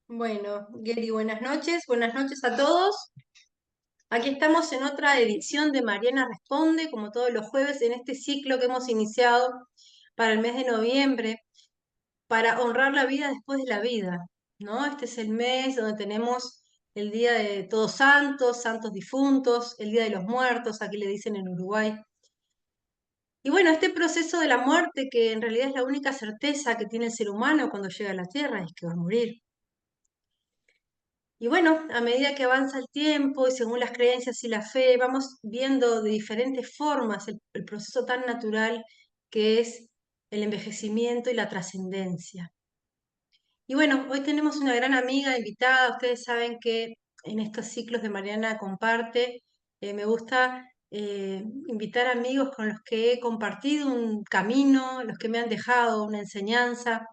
Bueno, Gary, buenas noches a todos. Aquí estamos en otra edición de Mariana Responde, como todos los jueves, en este ciclo que hemos iniciado para el mes de noviembre, para honrar la vida después de la vida, ¿no? Este es el mes donde tenemos el Día de Todos Santos, Santos Difuntos, el Día de los Muertos, aquí le dicen en Uruguay. Y bueno, este proceso de la muerte, que en realidad es la única certeza que tiene el ser humano cuando llega a la Tierra, es que va a morir. Y bueno, a medida que avanza el tiempo y según las creencias y la fe, vamos viendo de diferentes formas el proceso tan natural que es el envejecimiento y la trascendencia. Y bueno, hoy tenemos una gran amiga invitada. Ustedes saben que en estos ciclos de Mariana Comparte, me gusta invitar amigos con los que he compartido un camino, los que me han dejado una enseñanza.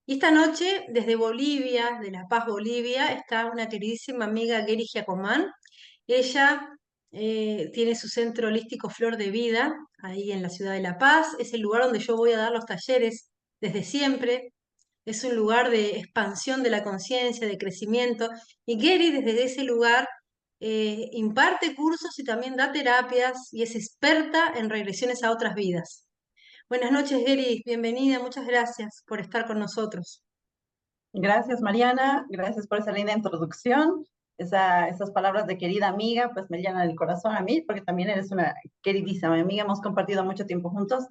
Y esta noche, desde Bolivia, de La Paz, Bolivia, está una queridísima amiga, Geri Giacomán. Ella tiene su centro holístico Flor de Vida, ahí en la ciudad de La Paz. Es el lugar donde yo voy a dar los talleres desde siempre. Es un lugar de expansión de la conciencia, de crecimiento. Y Geri, desde ese lugar, imparte cursos y también da terapias y es experta en regresiones a otras vidas. Buenas noches, Geri. Bienvenida. Muchas gracias por estar con nosotros. Gracias, Mariana. Gracias por esa linda introducción. Esas palabras de querida amiga, pues me llenan el corazón a mí, porque también eres una queridísima amiga. Hemos compartido mucho tiempo juntos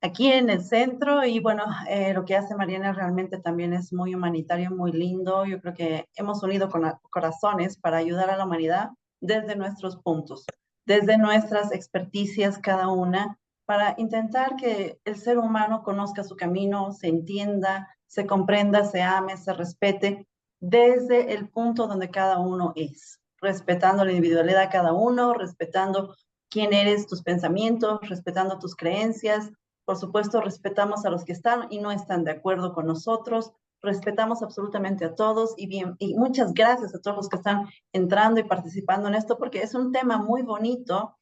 aquí en el centro y bueno, lo que hace Mariana realmente también es muy humanitario, muy lindo. Yo creo que hemos unido corazones para ayudar a la humanidad desde nuestros puntos, desde nuestras experticias cada una, para intentar que el ser humano conozca su camino, se entienda, se comprenda, se ame, se respete desde el punto donde cada uno es, respetando la individualidad de cada uno, respetando quién eres, tus pensamientos, respetando tus creencias. Por supuesto, respetamos a los que están y no están de acuerdo con nosotros. Respetamos absolutamente a todos y bien, y muchas gracias a todos los que están entrando y participando en esto, porque es un tema muy bonito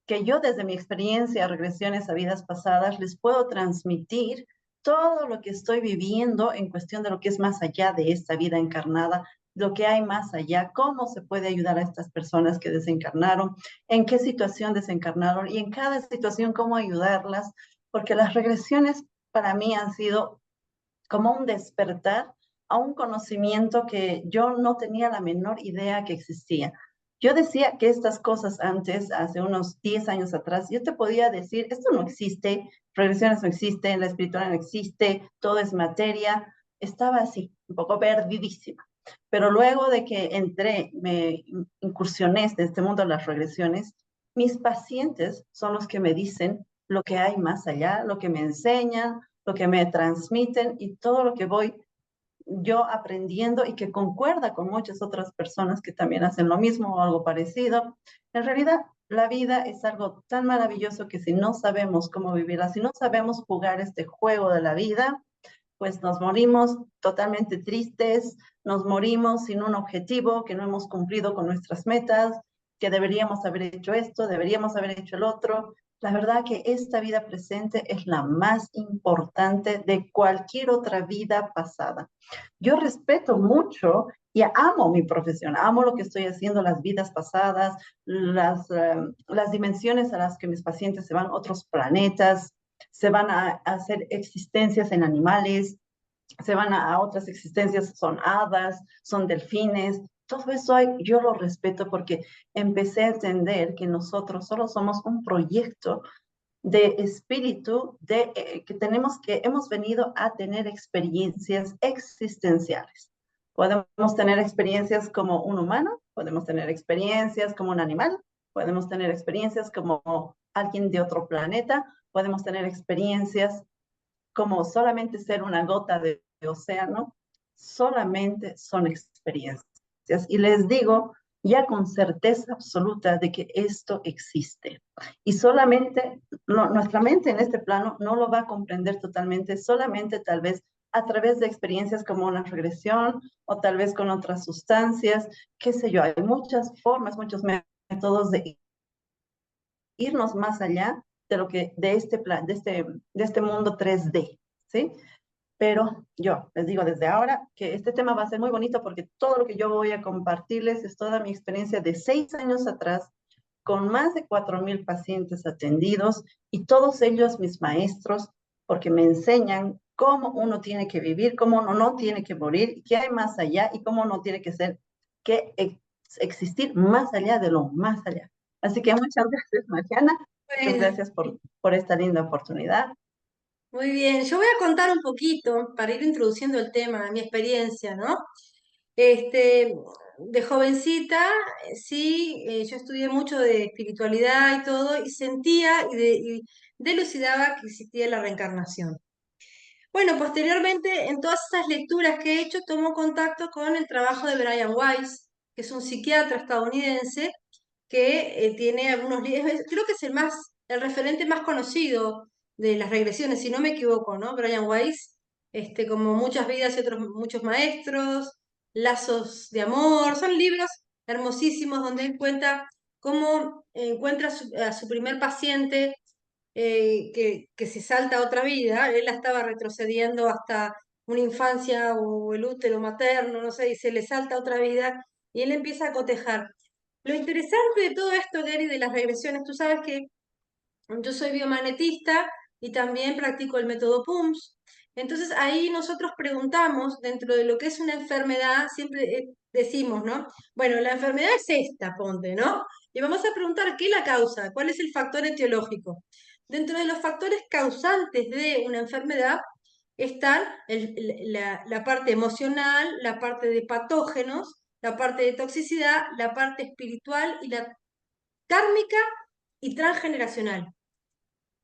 que yo desde mi experiencia, regresiones a vidas pasadas, les puedo transmitir todo lo que estoy viviendo en cuestión de lo que es más allá de esta vida encarnada, lo que hay más allá, cómo se puede ayudar a estas personas que desencarnaron, en qué situación desencarnaron y en cada situación cómo ayudarlas, porque las regresiones para mí han sido como un despertar a un conocimiento que yo no tenía la menor idea que existía. Yo decía que estas cosas antes, hace unos 10 años atrás, yo te podía decir, esto no existe, regresiones no existen, la espiritual no existe, todo es materia. Estaba así, un poco perdidísima. Pero luego de que entré, me incursioné en este mundo de las regresiones, mis pacientes son los que me dicen lo que hay más allá, lo que me enseñan, lo que me transmiten y todo lo que voy yo aprendiendo y que concuerda con muchas otras personas que también hacen lo mismo o algo parecido. En realidad, la vida es algo tan maravilloso que si no sabemos cómo vivirla, si no sabemos jugar este juego de la vida, pues nos morimos totalmente tristes, nos morimos sin un objetivo, que no hemos cumplido con nuestras metas, que deberíamos haber hecho esto, deberíamos haber hecho el otro. La verdad que esta vida presente es la más importante de cualquier otra vida pasada. Yo respeto mucho y amo mi profesión, amo lo que estoy haciendo, las vidas pasadas, las dimensiones a las que mis pacientes se van, otros planetas, se van a hacer existencias en animales, se van a otras existencias, son hadas, son delfines. Todo eso yo lo respeto porque empecé a entender que nosotros solo somos un proyecto de espíritu que hemos venido a tener experiencias existenciales. Podemos tener experiencias como un humano, podemos tener experiencias como un animal, podemos tener experiencias como alguien de otro planeta, podemos tener experiencias como solamente ser una gota de océano, solamente son experiencias. Y les digo ya con certeza absoluta de que esto existe. Y solamente nuestra mente en este plano no lo va a comprender totalmente, solamente tal vez a través de experiencias como una regresión o tal vez con otras sustancias, qué sé yo, hay muchas formas, muchos métodos de irnos más allá de lo que de este plan, de este mundo 3D, ¿sí? Pero yo les digo desde ahora que este tema va a ser muy bonito porque todo lo que yo voy a compartirles es toda mi experiencia de 6 años atrás con más de 4.000 pacientes atendidos y todos ellos mis maestros, porque me enseñan cómo uno tiene que vivir, cómo uno no tiene que morir, qué hay más allá y cómo uno tiene que ser, que existir más allá de lo más allá. Así que muchas gracias, Mariana. Muchas Bueno, gracias por esta linda oportunidad. muy bien. Yo voy a contar un poquito para ir introduciendo el tema, mi experiencia, ¿no? Este, de jovencita, sí, yo estudié mucho de espiritualidad y todo, y sentía y delucidaba que existía la reencarnación. Bueno, posteriormente, en todas esas lecturas que he hecho, tomo contacto con el trabajo de Brian Weiss, que es un psiquiatra estadounidense que tiene algunos libros, creo que es el referente más conocido de las regresiones, si no me equivoco, ¿no? Brian Weiss, como Muchas vidas y otros muchos maestros, Lazos de amor, son libros hermosísimos donde él cuenta cómo encuentra a su primer paciente que se salta a otra vida, él la estaba retrocediendo hasta una infancia o el útero materno, no sé, y se le salta a otra vida y él empieza a cotejar. Lo interesante de todo esto, Gary, de las regresiones, tú sabes que yo soy biomagnetista y también practico el método PUMS. Entonces ahí nosotros preguntamos, dentro de lo que es una enfermedad, siempre decimos, ¿no? Bueno, la enfermedad es esta, ponte, ¿no? Y vamos a preguntar qué la causa, cuál es el factor etiológico. Dentro de los factores causantes de una enfermedad están la parte emocional, la parte de patógenos, la parte de toxicidad, la parte espiritual y la kármica y transgeneracional.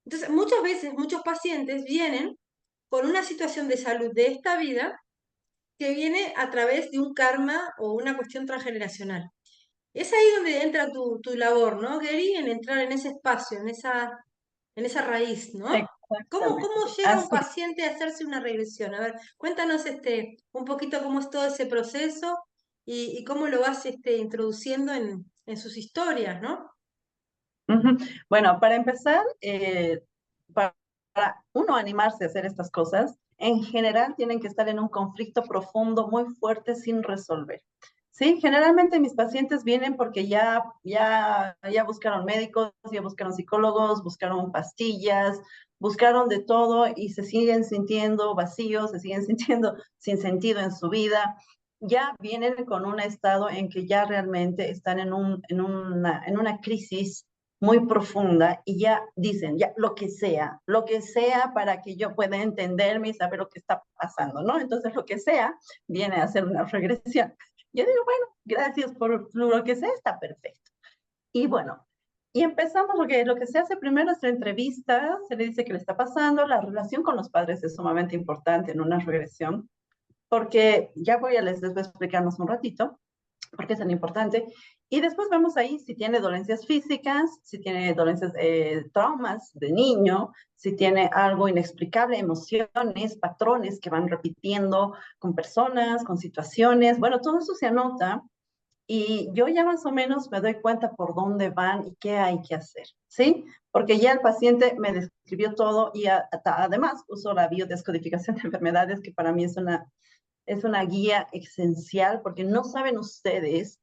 Entonces, muchas veces, muchos pacientes vienen con una situación de salud de esta vida que viene a través de un karma o una cuestión transgeneracional. Es ahí donde entra tu labor, ¿no, Gary? En entrar en ese espacio, en esa raíz, ¿no? ¿Cómo Exactamente. llega un Así. paciente a hacerse una regresión? A ver, cuéntanos un poquito cómo es todo ese proceso y cómo lo vas introduciendo en sus historias, ¿no? Ujú. Bueno, para empezar, para uno animarse a hacer estas cosas, en general tienen que estar en un conflicto profundo muy fuerte sin resolver. Sí, generalmente mis pacientes vienen porque ya buscaron médicos, ya buscaron psicólogos, buscaron pastillas, buscaron de todo y se siguen sintiendo vacíos, se siguen sintiendo sin sentido en su vida. Ya vienen con un estado en que ya realmente están en una crisis muy profunda y ya dicen, ya lo que sea para que yo pueda entenderme y saber lo que está pasando, ¿no? Entonces lo que sea viene a ser una regresión. Yo digo, bueno, gracias por lo que sea, está perfecto. Y bueno, y empezamos, lo que se hace primero es la entrevista, se le dice qué le está pasando, la relación con los padres es sumamente importante en una regresión, porque ya les voy a explicarnos un ratito, porque es tan importante. Y después vemos ahí si tiene dolencias físicas, si tiene dolencias, traumas de niño, si tiene algo inexplicable, emociones, patrones que van repitiendo con personas, con situaciones. Bueno, todo eso se anota y yo ya más o menos me doy cuenta por dónde van y qué hay que hacer, ¿sí? Porque ya el paciente me describió todo y además uso la biodescodificación de enfermedades, que para mí es una guía esencial porque no saben ustedes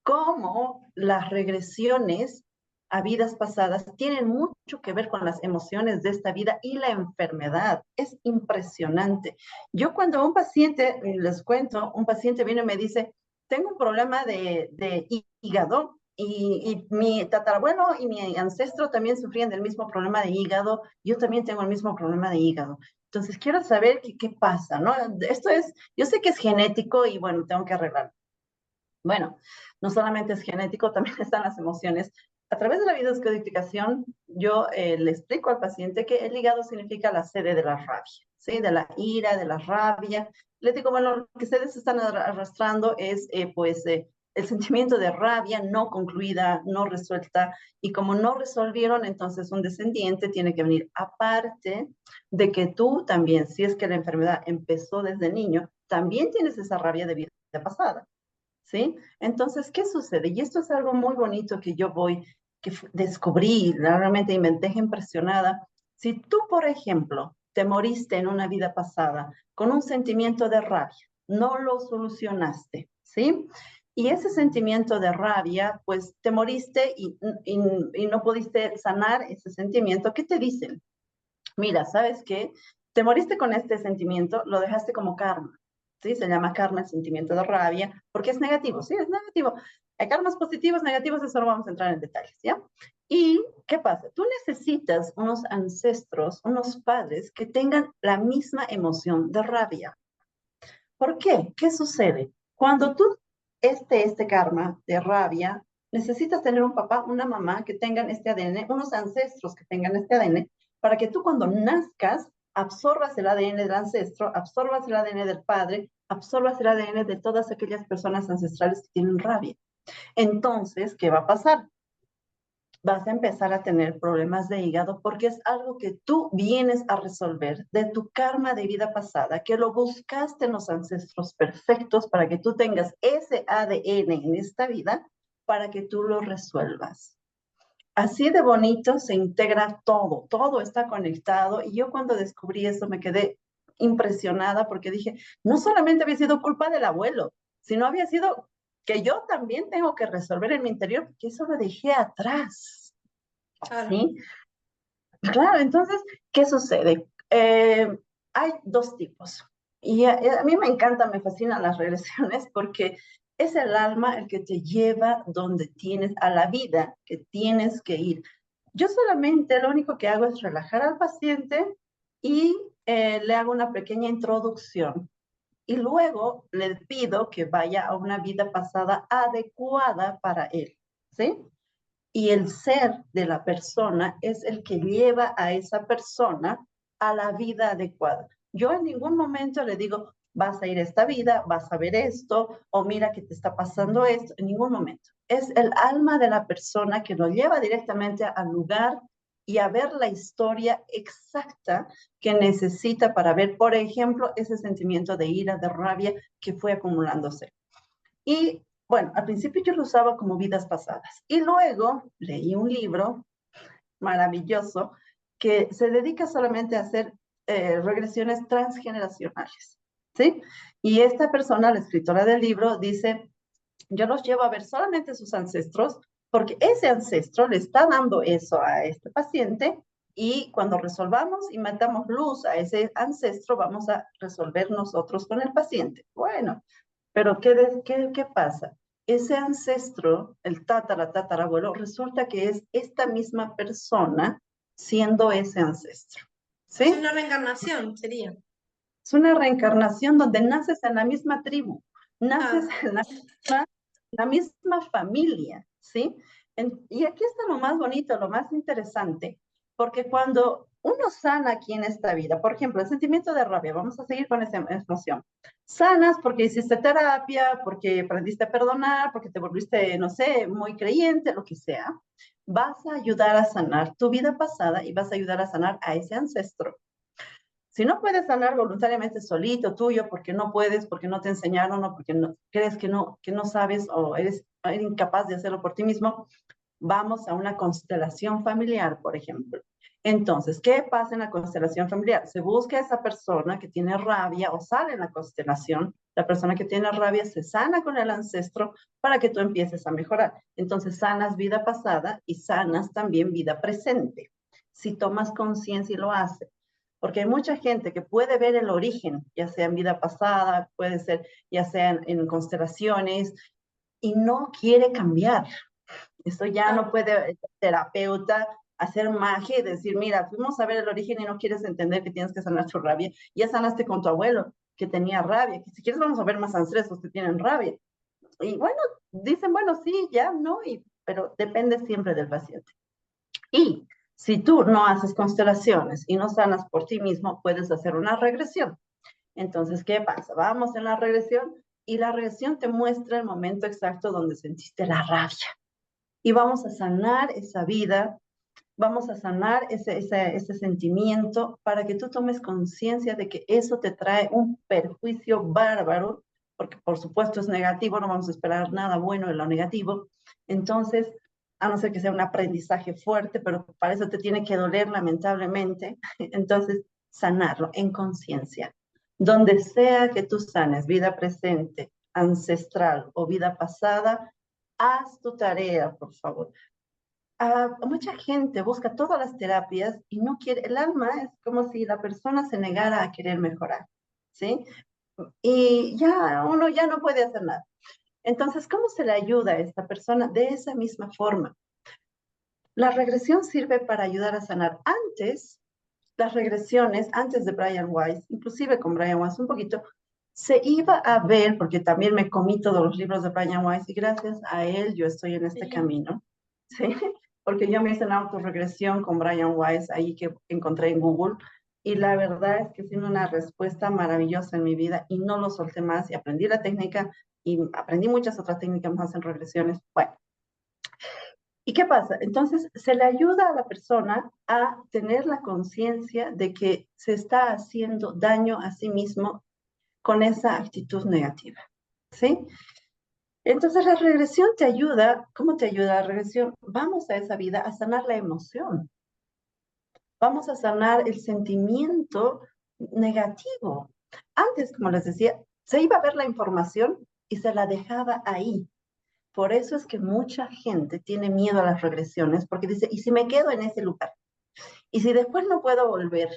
cómo las regresiones a vidas pasadas tienen mucho que ver con las emociones de esta vida y la enfermedad. Es impresionante. Yo cuando un paciente, les cuento, un paciente viene y me dice, tengo un problema de hígado y mi tatarabuelo y mi ancestro también sufrían del mismo problema de hígado, yo también tengo el mismo problema de hígado. Entonces quiero saber qué pasa, ¿no? Esto es, yo sé que es genético y bueno, tengo que arreglarlo. Bueno, no solamente es genético, también están las emociones. A través de la biodescodificación, yo le explico al paciente que el hígado significa la sede de la rabia, ¿sí? De la ira, de la rabia. Le digo, bueno, lo que ustedes están arrastrando es, el sentimiento de rabia no concluida, no resuelta, y como no resolvieron, entonces un descendiente tiene que venir. Aparte de que tú también, si es que la enfermedad empezó desde niño, también tienes esa rabia de vida pasada. ¿Sí? Entonces, ¿qué sucede? Y esto es algo muy bonito que que descubrí, realmente y me deja impresionada. Si tú, por ejemplo, te moriste en una vida pasada con un sentimiento de rabia, no lo solucionaste, ¿sí? Y ese sentimiento de rabia, pues te moriste y no pudiste sanar ese sentimiento. ¿Qué te dicen? Mira, ¿sabes qué? Te moriste con este sentimiento, lo dejaste como karma, ¿sí? Se llama karma el sentimiento de rabia, porque es negativo, ¿sí? Es negativo. Hay karmas positivos, negativos, eso no vamos a entrar en detalles, ¿ya? ¿Y qué pasa? Tú necesitas unos ancestros, unos padres que tengan la misma emoción de rabia. ¿Por qué? ¿Qué sucede? Cuando tú, este karma de rabia, necesitas tener un papá, una mamá que tengan este ADN, unos ancestros que tengan este ADN, para que tú cuando nazcas absorbas el ADN del ancestro, absorbas el ADN del padre, absorbas el ADN de todas aquellas personas ancestrales que tienen rabia. Entonces, ¿qué va a pasar? Vas a empezar a tener problemas de hígado porque es algo que tú vienes a resolver de tu karma de vida pasada, que lo buscaste en los ancestros perfectos para que tú tengas ese ADN en esta vida, para que tú lo resuelvas. Así de bonito se integra todo, todo está conectado. Y yo cuando descubrí eso me quedé impresionada porque dije, no solamente había sido culpa del abuelo, sino había sido que yo también tengo que resolver en mi interior, porque eso lo dejé atrás. Claro. ¿Sí? Claro, entonces, ¿qué sucede? Hay dos tipos. Y a mí me encanta, me fascinan las regresiones porque es el alma el que te lleva donde tienes a la vida que tienes que ir. Yo solamente lo único que hago es relajar al paciente y le hago una pequeña introducción. Y luego le pido que vaya a una vida pasada adecuada para él. ¿Sí? Y el ser de la persona es el que lleva a esa persona a la vida adecuada. Yo en ningún momento le digo, vas a ir a esta vida, vas a ver esto, o mira que te está pasando esto, en ningún momento. Es el alma de la persona que lo lleva directamente al lugar y a ver la historia exacta que necesita para ver, por ejemplo, ese sentimiento de ira, de rabia que fue acumulándose. Y bueno, al principio yo lo usaba como vidas pasadas. Y luego leí un libro maravilloso que se dedica solamente a hacer regresiones transgeneracionales. ¿Sí? Y esta persona, la escritora del libro, dice, yo los llevo a ver solamente sus ancestros porque ese ancestro le está dando eso a este paciente y cuando resolvamos y metamos luz a ese ancestro, vamos a resolver nosotros con el paciente. Bueno, pero ¿qué pasa? Ese ancestro, el tatarabuelo, resulta que es esta misma persona siendo ese ancestro. Es ¿Sí? una reencarnación, sería. Es una reencarnación donde naces en la misma tribu, naces Ah, en la misma familia, ¿sí? Y aquí está lo más bonito, lo más interesante, porque cuando uno sana aquí en esta vida, por ejemplo, el sentimiento de rabia, vamos a seguir con esa emoción. Sanas porque hiciste terapia, porque aprendiste a perdonar, porque te volviste, no sé, muy creyente, lo que sea. Vas a ayudar a sanar tu vida pasada y vas a ayudar a sanar a ese ancestro. Si no puedes sanar voluntariamente solito, tuyo, porque no puedes, porque no te enseñaron o porque no, crees que no sabes o eres incapaz de hacerlo por ti mismo, vamos a una constelación familiar, por ejemplo. Entonces, ¿qué pasa en la constelación familiar? Se busca a esa persona que tiene rabia o sale en la constelación. La persona que tiene rabia se sana con el ancestro para que tú empieces a mejorar. Entonces, sanas vida pasada y sanas también vida presente. Si tomas conciencia y lo haces. Porque hay mucha gente que puede ver el origen, ya sea en vida pasada, puede ser ya sea en constelaciones, y no quiere cambiar. Esto ya no claro. puede el terapeuta hacer magia y decir, mira, fuimos a ver el origen y no quieres entender que tienes que sanar tu rabia. Ya sanaste con tu abuelo que tenía rabia, que si quieres vamos a ver más ancestros que tienen rabia. Y bueno, dicen, bueno, sí, ya, no, pero depende siempre del paciente. Y si tú no haces constelaciones y no sanas por ti mismo, puedes hacer una regresión. Entonces, ¿qué pasa? Vamos en la regresión y la regresión te muestra el momento exacto donde sentiste la rabia. Y vamos a sanar esa vida, vamos a sanar ese sentimiento para que tú tomes conciencia de que eso te trae un perjuicio bárbaro, porque por supuesto es negativo, no vamos a esperar nada bueno de lo negativo. Entonces, a no ser que sea un aprendizaje fuerte, pero para eso te tiene que doler lamentablemente. Entonces, sanarlo en conciencia. Donde sea que tú sanes, vida presente, ancestral o vida pasada, haz tu tarea, por favor. Mucha gente busca todas las terapias y no quiere, el alma es como si la persona se negara a querer mejorar, ¿sí? Y ya uno ya no puede hacer nada. Entonces, ¿cómo se le ayuda a esta persona? De esa misma forma. La regresión sirve para ayudar a sanar. Antes, las regresiones, antes de Brian Weiss, inclusive con Brian Weiss un poquito, se iba a ver, porque también me comí todos los libros de Brian Weiss y gracias a él yo estoy en este Sí. camino, ¿sí? Porque yo me hice una autorregresión con Brian Weiss ahí que encontré en Google y la verdad es que ha sido una respuesta maravillosa en mi vida y no lo solté más y aprendí la técnica y aprendí muchas otras técnicas más en regresiones. Bueno, ¿y qué pasa? Entonces, se le ayuda a la persona a tener la conciencia de que se está haciendo daño a sí mismo con esa actitud negativa, ¿sí? Entonces, la regresión te ayuda, ¿cómo te ayuda la regresión? Vamos a esa vida a sanar la emoción, vamos a sanar el sentimiento negativo. Antes, como les decía, se iba a ver la información y se la dejaba ahí. Por eso es que mucha gente tiene miedo a las regresiones, porque dice, ¿y si me quedo en ese lugar? ¿Y si después no puedo volver?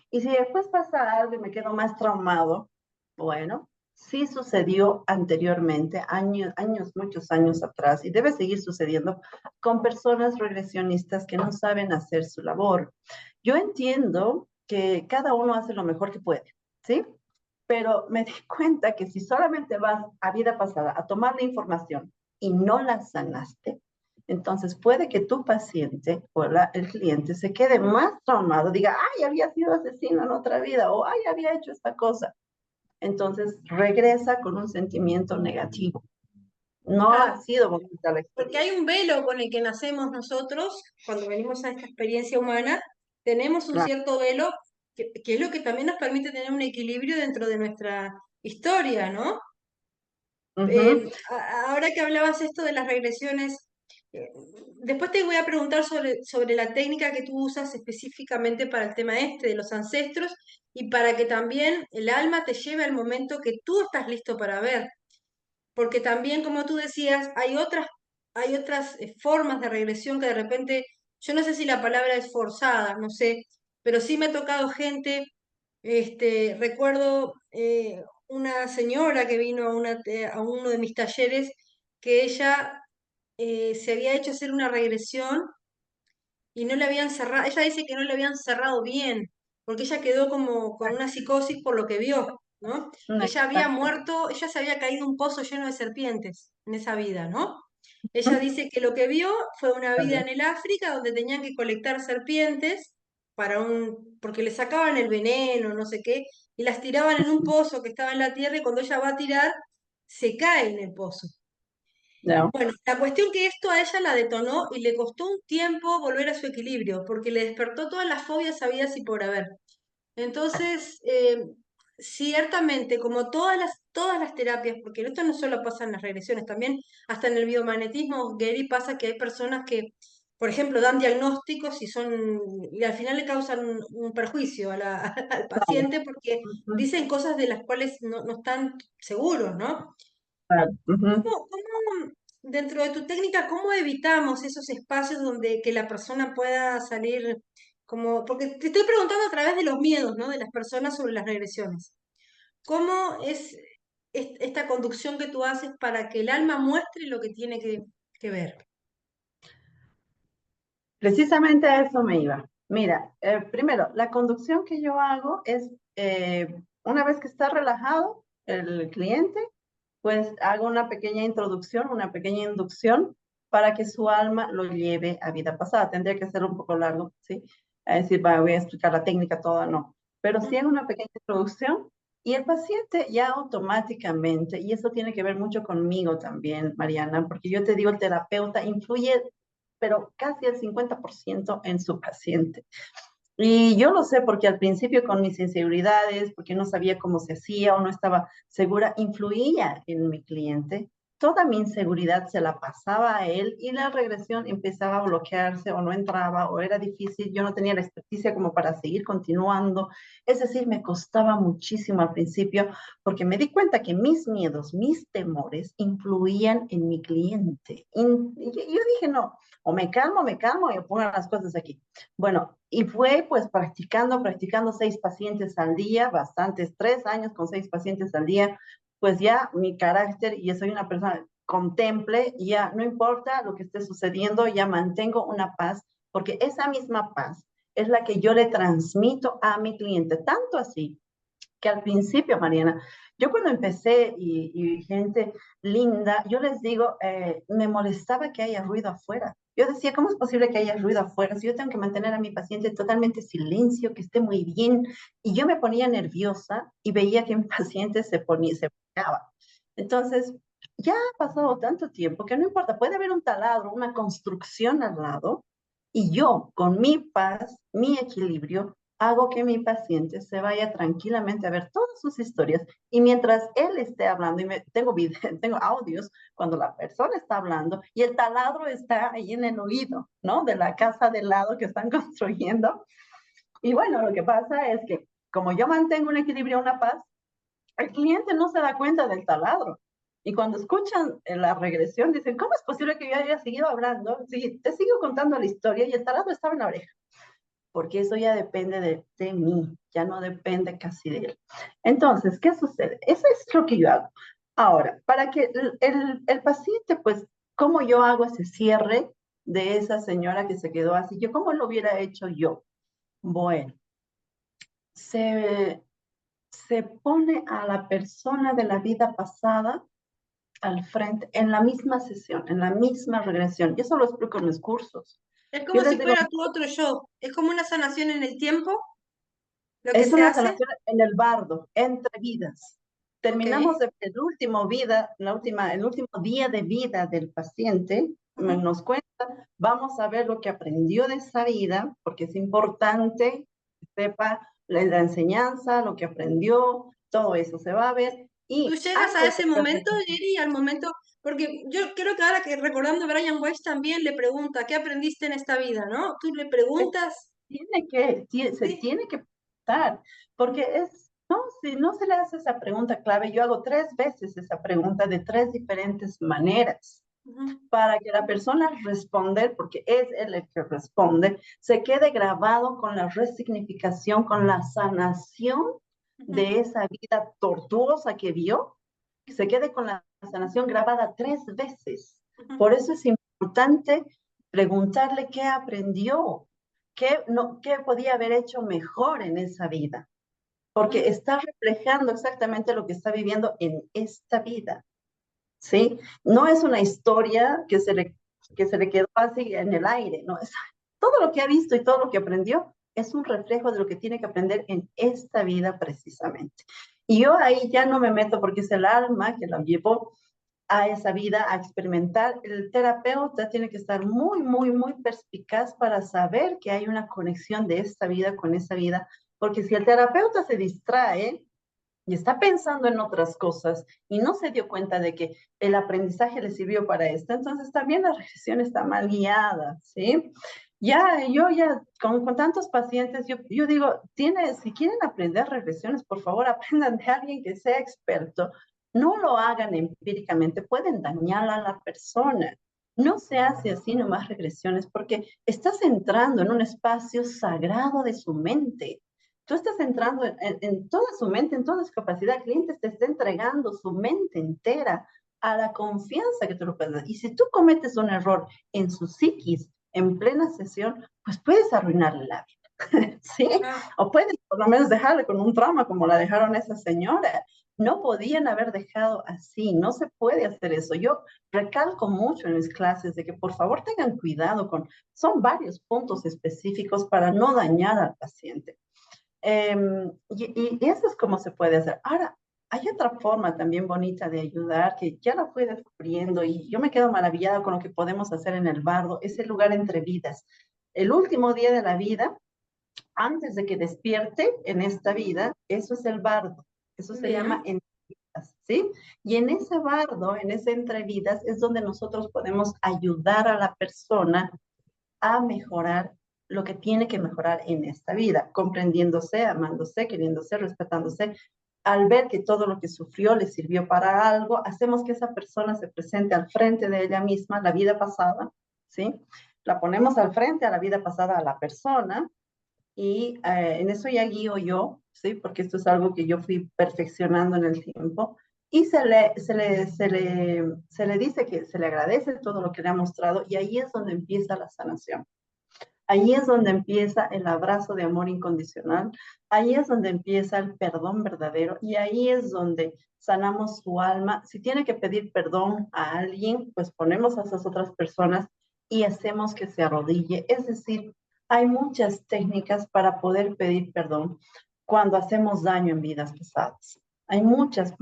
¿Y si después pasa algo y me quedo más traumado? Bueno, sí sucedió anteriormente, años, muchos años atrás, y debe seguir sucediendo con personas regresionistas que no saben hacer su labor. Yo entiendo que cada uno hace lo mejor que puede, ¿sí? Pero me di cuenta que si solamente vas a vida pasada a tomar la información y no la sanaste, entonces puede que tu paciente o el cliente se quede más traumado, diga, ay, había sido asesino en otra vida o ay, había hecho esta cosa. Entonces regresa con un sentimiento negativo. No ha Claro, sido bonita la porque hay experiencia. un velo con el que nacemos nosotros cuando venimos a esta experiencia humana, tenemos un Claro. cierto velo que es lo que también nos permite tener un equilibrio dentro de nuestra historia, ¿no? Ujú. Ahora que hablabas esto de las regresiones, eh, después te voy a preguntar sobre la técnica que tú usas específicamente para el tema este de los ancestros y para que también el alma te lleve al momento que tú estás listo para ver. Porque también, como tú decías, hay otras formas de regresión que de repente, yo no sé si la palabra es forzada, no sé, pero sí me ha tocado gente, recuerdo una señora que vino a uno de mis talleres, que ella se había hecho hacer una regresión y no le habían cerrado, ella dice que no le habían cerrado bien, porque ella quedó como con una psicosis por lo que vio, ¿no? Ella había Exacto. muerto, ella se había caído en un pozo lleno de serpientes en esa vida, ¿no? Ella dice que lo que vio fue una vida en el África donde tenían que colectar serpientes porque le sacaban el veneno, no sé qué, y las tiraban en un pozo que estaba en la tierra y cuando ella va a tirar, se cae en el pozo. Ya. Bueno, la cuestión que esto a ella la detonó y le costó un tiempo volver a su equilibrio, porque le despertó todas las fobias habidas y por haber. Entonces, ciertamente, como todas las terapias, porque esto no solo pasa en las regresiones, también hasta en el biomagnetismo, Gary, pasa que hay personas que, por ejemplo, dan diagnósticos y al final le causan un perjuicio al Claro. paciente porque Ujú. dicen cosas de las cuales no están seguros, ¿no? Claro. Ujú. Dentro de tu técnica, cómo evitamos esos espacios donde que la persona pueda salir como, porque te estoy preguntando a través de los miedos, ¿no? De las personas sobre las regresiones. ¿Cómo es esta conducción que tú haces para que el alma muestre lo que tiene que ver? Precisamente a eso me iba. Mira, primero, la conducción que yo hago es, una vez que está relajado el cliente, pues hago una pequeña introducción, una pequeña inducción para que su alma lo lleve a vida pasada. Tendría que ser un poco largo, ¿sí? A decir, "Va, voy a explicar la técnica toda, no. Pero sí hago una pequeña introducción y el paciente ya automáticamente, y eso tiene que ver mucho conmigo también, Mariana, porque yo te digo, el terapeuta influye, pero casi el 50% en su paciente. Y yo lo sé porque al principio con mis inseguridades, porque no sabía cómo se hacía o no estaba segura, influía en mi cliente. toda mi inseguridad se la pasaba a él y la regresión empezaba a bloquearse o no entraba o era difícil, yo no tenía la experticia como para seguir continuando, es decir, me costaba muchísimo al principio porque me di cuenta que mis miedos, mis temores influían en mi cliente. Y yo dije, no, o me calmo y pongo las cosas aquí. Bueno, y fue pues practicando 6 pacientes al día, bastantes, 3 años con 6 pacientes al día, pues ya mi carácter, y soy una persona contemple, ya no importa lo que esté sucediendo, ya mantengo una paz, porque esa misma paz es la que yo le transmito a mi cliente, tanto así que al principio, Mariana, yo cuando empecé y gente linda, yo les digo, me molestaba que haya ruido afuera. Yo decía, ¿cómo es posible que haya ruido afuera? Si yo tengo que mantener a mi paciente totalmente silencio, que esté muy bien. Y yo me ponía nerviosa y veía que mi paciente se pegaba. Entonces, ya ha pasado tanto tiempo que no importa, puede haber un taladro, una construcción al lado, y yo, con mi paz, mi equilibrio, hago que mi paciente se vaya tranquilamente a ver todas sus historias y mientras él esté hablando, tengo, tengo audios cuando la persona está hablando y el taladro está ahí en el oído, ¿no? De la casa del lado que están construyendo. Y bueno, lo que pasa es que como yo mantengo un equilibrio, una paz, el cliente no se da cuenta del taladro. Y cuando escuchan la regresión, dicen, ¿cómo es posible que yo haya seguido hablando? Sí, te sigo contando la historia y el taladro estaba en la oreja porque eso ya depende de mí, ya no depende casi de él. Entonces, ¿qué sucede? Eso es lo que yo hago. Ahora, para que el paciente, pues, ¿cómo yo hago ese cierre de esa señora que se quedó así? Yo, ¿cómo lo hubiera hecho yo? Bueno, se, se pone a la persona de la vida pasada al frente en la misma sesión, en la misma regresión. Y eso lo explico en mis cursos. Es Yo como les si digo, fuera tu otro yo. Es como una sanación en el tiempo, lo que es se una hace. sanación en el bardo, entre vidas. Ok. Terminamos el último vida, el último día de vida del paciente, Ujú. nos cuenta, vamos a ver lo que aprendió de esa vida, porque es importante que sepa la enseñanza, lo que aprendió, todo eso se va a ver. Tú Y llegas a antes de ese la momento, regresión, Jerry, al momento, porque yo creo que ahora que recordando Brian Weiss también le pregunta, ¿qué aprendiste en esta vida? ¿No? Tú le preguntas, se sí. tiene que preguntar, porque no, si no se le hace esa pregunta clave, yo hago 3 veces esa pregunta de 3 diferentes maneras Ujú, para que la persona al responder, porque es él el que responde, se quede grabado con la resignificación, con la sanación ujú, de esa vida tortuosa que vio, que se quede con la sanación grabada 3 veces. ujú, Por eso es importante preguntarle qué aprendió, qué podía haber hecho mejor en esa vida, porque ujú. está reflejando exactamente lo que está viviendo en esta vida. ¿Sí? No es una historia que se le quedó así en el aire, no, es todo lo que ha visto y todo lo que aprendió es un reflejo de lo que tiene que aprender en esta vida precisamente. Y yo ahí ya no me meto porque es el alma que la llevó a esa vida, a experimentar. El terapeuta tiene que estar muy, muy, muy perspicaz para saber que hay una conexión de esta vida con esa vida, porque si el terapeuta se distrae, y está pensando en otras cosas y no se dio cuenta de que el aprendizaje le sirvió para esto, entonces también la regresión está mal guiada, ¿sí? Yo con tantos pacientes, yo digo, si quieren aprender regresiones, por favor, aprendan de alguien que sea experto. No lo hagan empíricamente, pueden dañar a la persona. No se hace así nomás regresiones porque estás entrando en un espacio sagrado de su mente. Tú estás entrando en toda su mente, en toda su capacidad. El cliente te está entregando su mente entera a la confianza que tú lo puedes dar. Y si tú cometes un error en su psiquis en plena sesión, pues puedes arruinarle la vida, ¿sí? Ah, O puedes por lo menos dejarle con un trauma como la dejaron a esa señora. No podían haber dejado así, no se puede hacer eso. Yo recalco mucho en mis clases de que por favor tengan cuidado son varios puntos específicos para no dañar al paciente. Y eso es como se puede hacer. Ahora, hay otra forma también bonita de ayudar que ya la fui descubriendo y yo me quedo maravillada con lo que podemos hacer en el bardo, es el lugar entre vidas. El último día de la vida, antes de que despierte en esta vida, eso es el bardo. Eso se llama bien. ¿sí? Y en ese bardo, en ese entre vidas, es donde nosotros podemos ayudar a la persona a mejorar lo que tiene que mejorar en esta vida, comprendiéndose, amándose, queriéndose, respetándose. Al ver que todo lo que sufrió le sirvió para algo, hacemos que esa persona se presente al frente de ella misma, la vida pasada, ¿sí? La ponemos al frente a la vida pasada a la persona y en eso ya guío yo, ¿sí? Porque esto es algo que yo fui perfeccionando en el tiempo. Y se le dice que se le agradece todo lo que le ha mostrado y ahí es donde empieza la sanación. Ahí es donde empieza el abrazo de amor incondicional, ahí es donde empieza el perdón verdadero y ahí es donde sanamos su alma. Si tiene que pedir perdón a alguien, pues ponemos a esas otras personas y hacemos que se arrodille. Es decir, hay muchas técnicas para poder pedir perdón cuando hacemos daño en vidas pasadas. Hay muchas,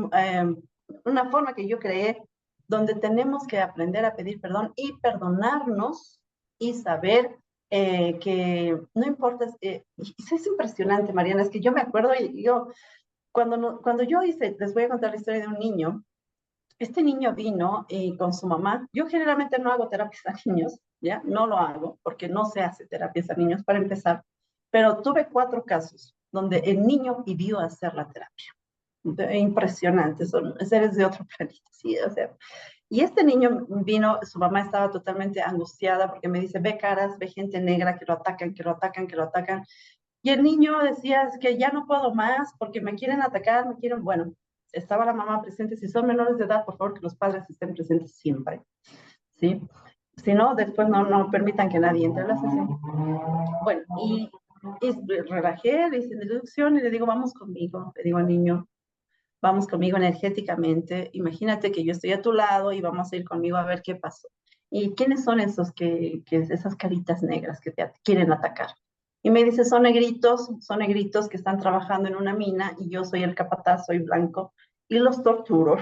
una forma que yo creé donde tenemos que aprender a pedir perdón y perdonarnos y saber que no importa, es impresionante, Mariana, es que yo me acuerdo, y yo, cuando, no, cuando yo hice, les voy a contar la historia de un niño, este niño vino con su mamá, yo generalmente no hago terapias a niños, ¿ya? No lo hago, porque no se hace terapias a niños para empezar, pero tuve 4 casos donde el niño pidió hacer la terapia. Impresionante, son seres de otro planeta, sí, o sea, y este niño vino, su mamá estaba totalmente angustiada porque me dice, ve caras, ve gente negra que lo atacan, que lo atacan, que lo atacan. Y el niño decía, es que ya no puedo más porque me quieren atacar, me quieren, bueno, estaba la mamá presente. Si son menores de edad, por favor, que los padres estén presentes siempre, ¿sí? Si no, después no permitan que nadie entre a la sesión. Bueno, y relajé, le hice introducción y le digo, vamos conmigo, le digo al niño, vamos conmigo energéticamente, imagínate que yo estoy a tu lado y vamos a ir conmigo a ver qué pasó. ¿Y quiénes son esos esas caritas negras que te quieren atacar? Y me dice, son negritos que están trabajando en una mina y yo soy el capataz, soy blanco, y los torturo,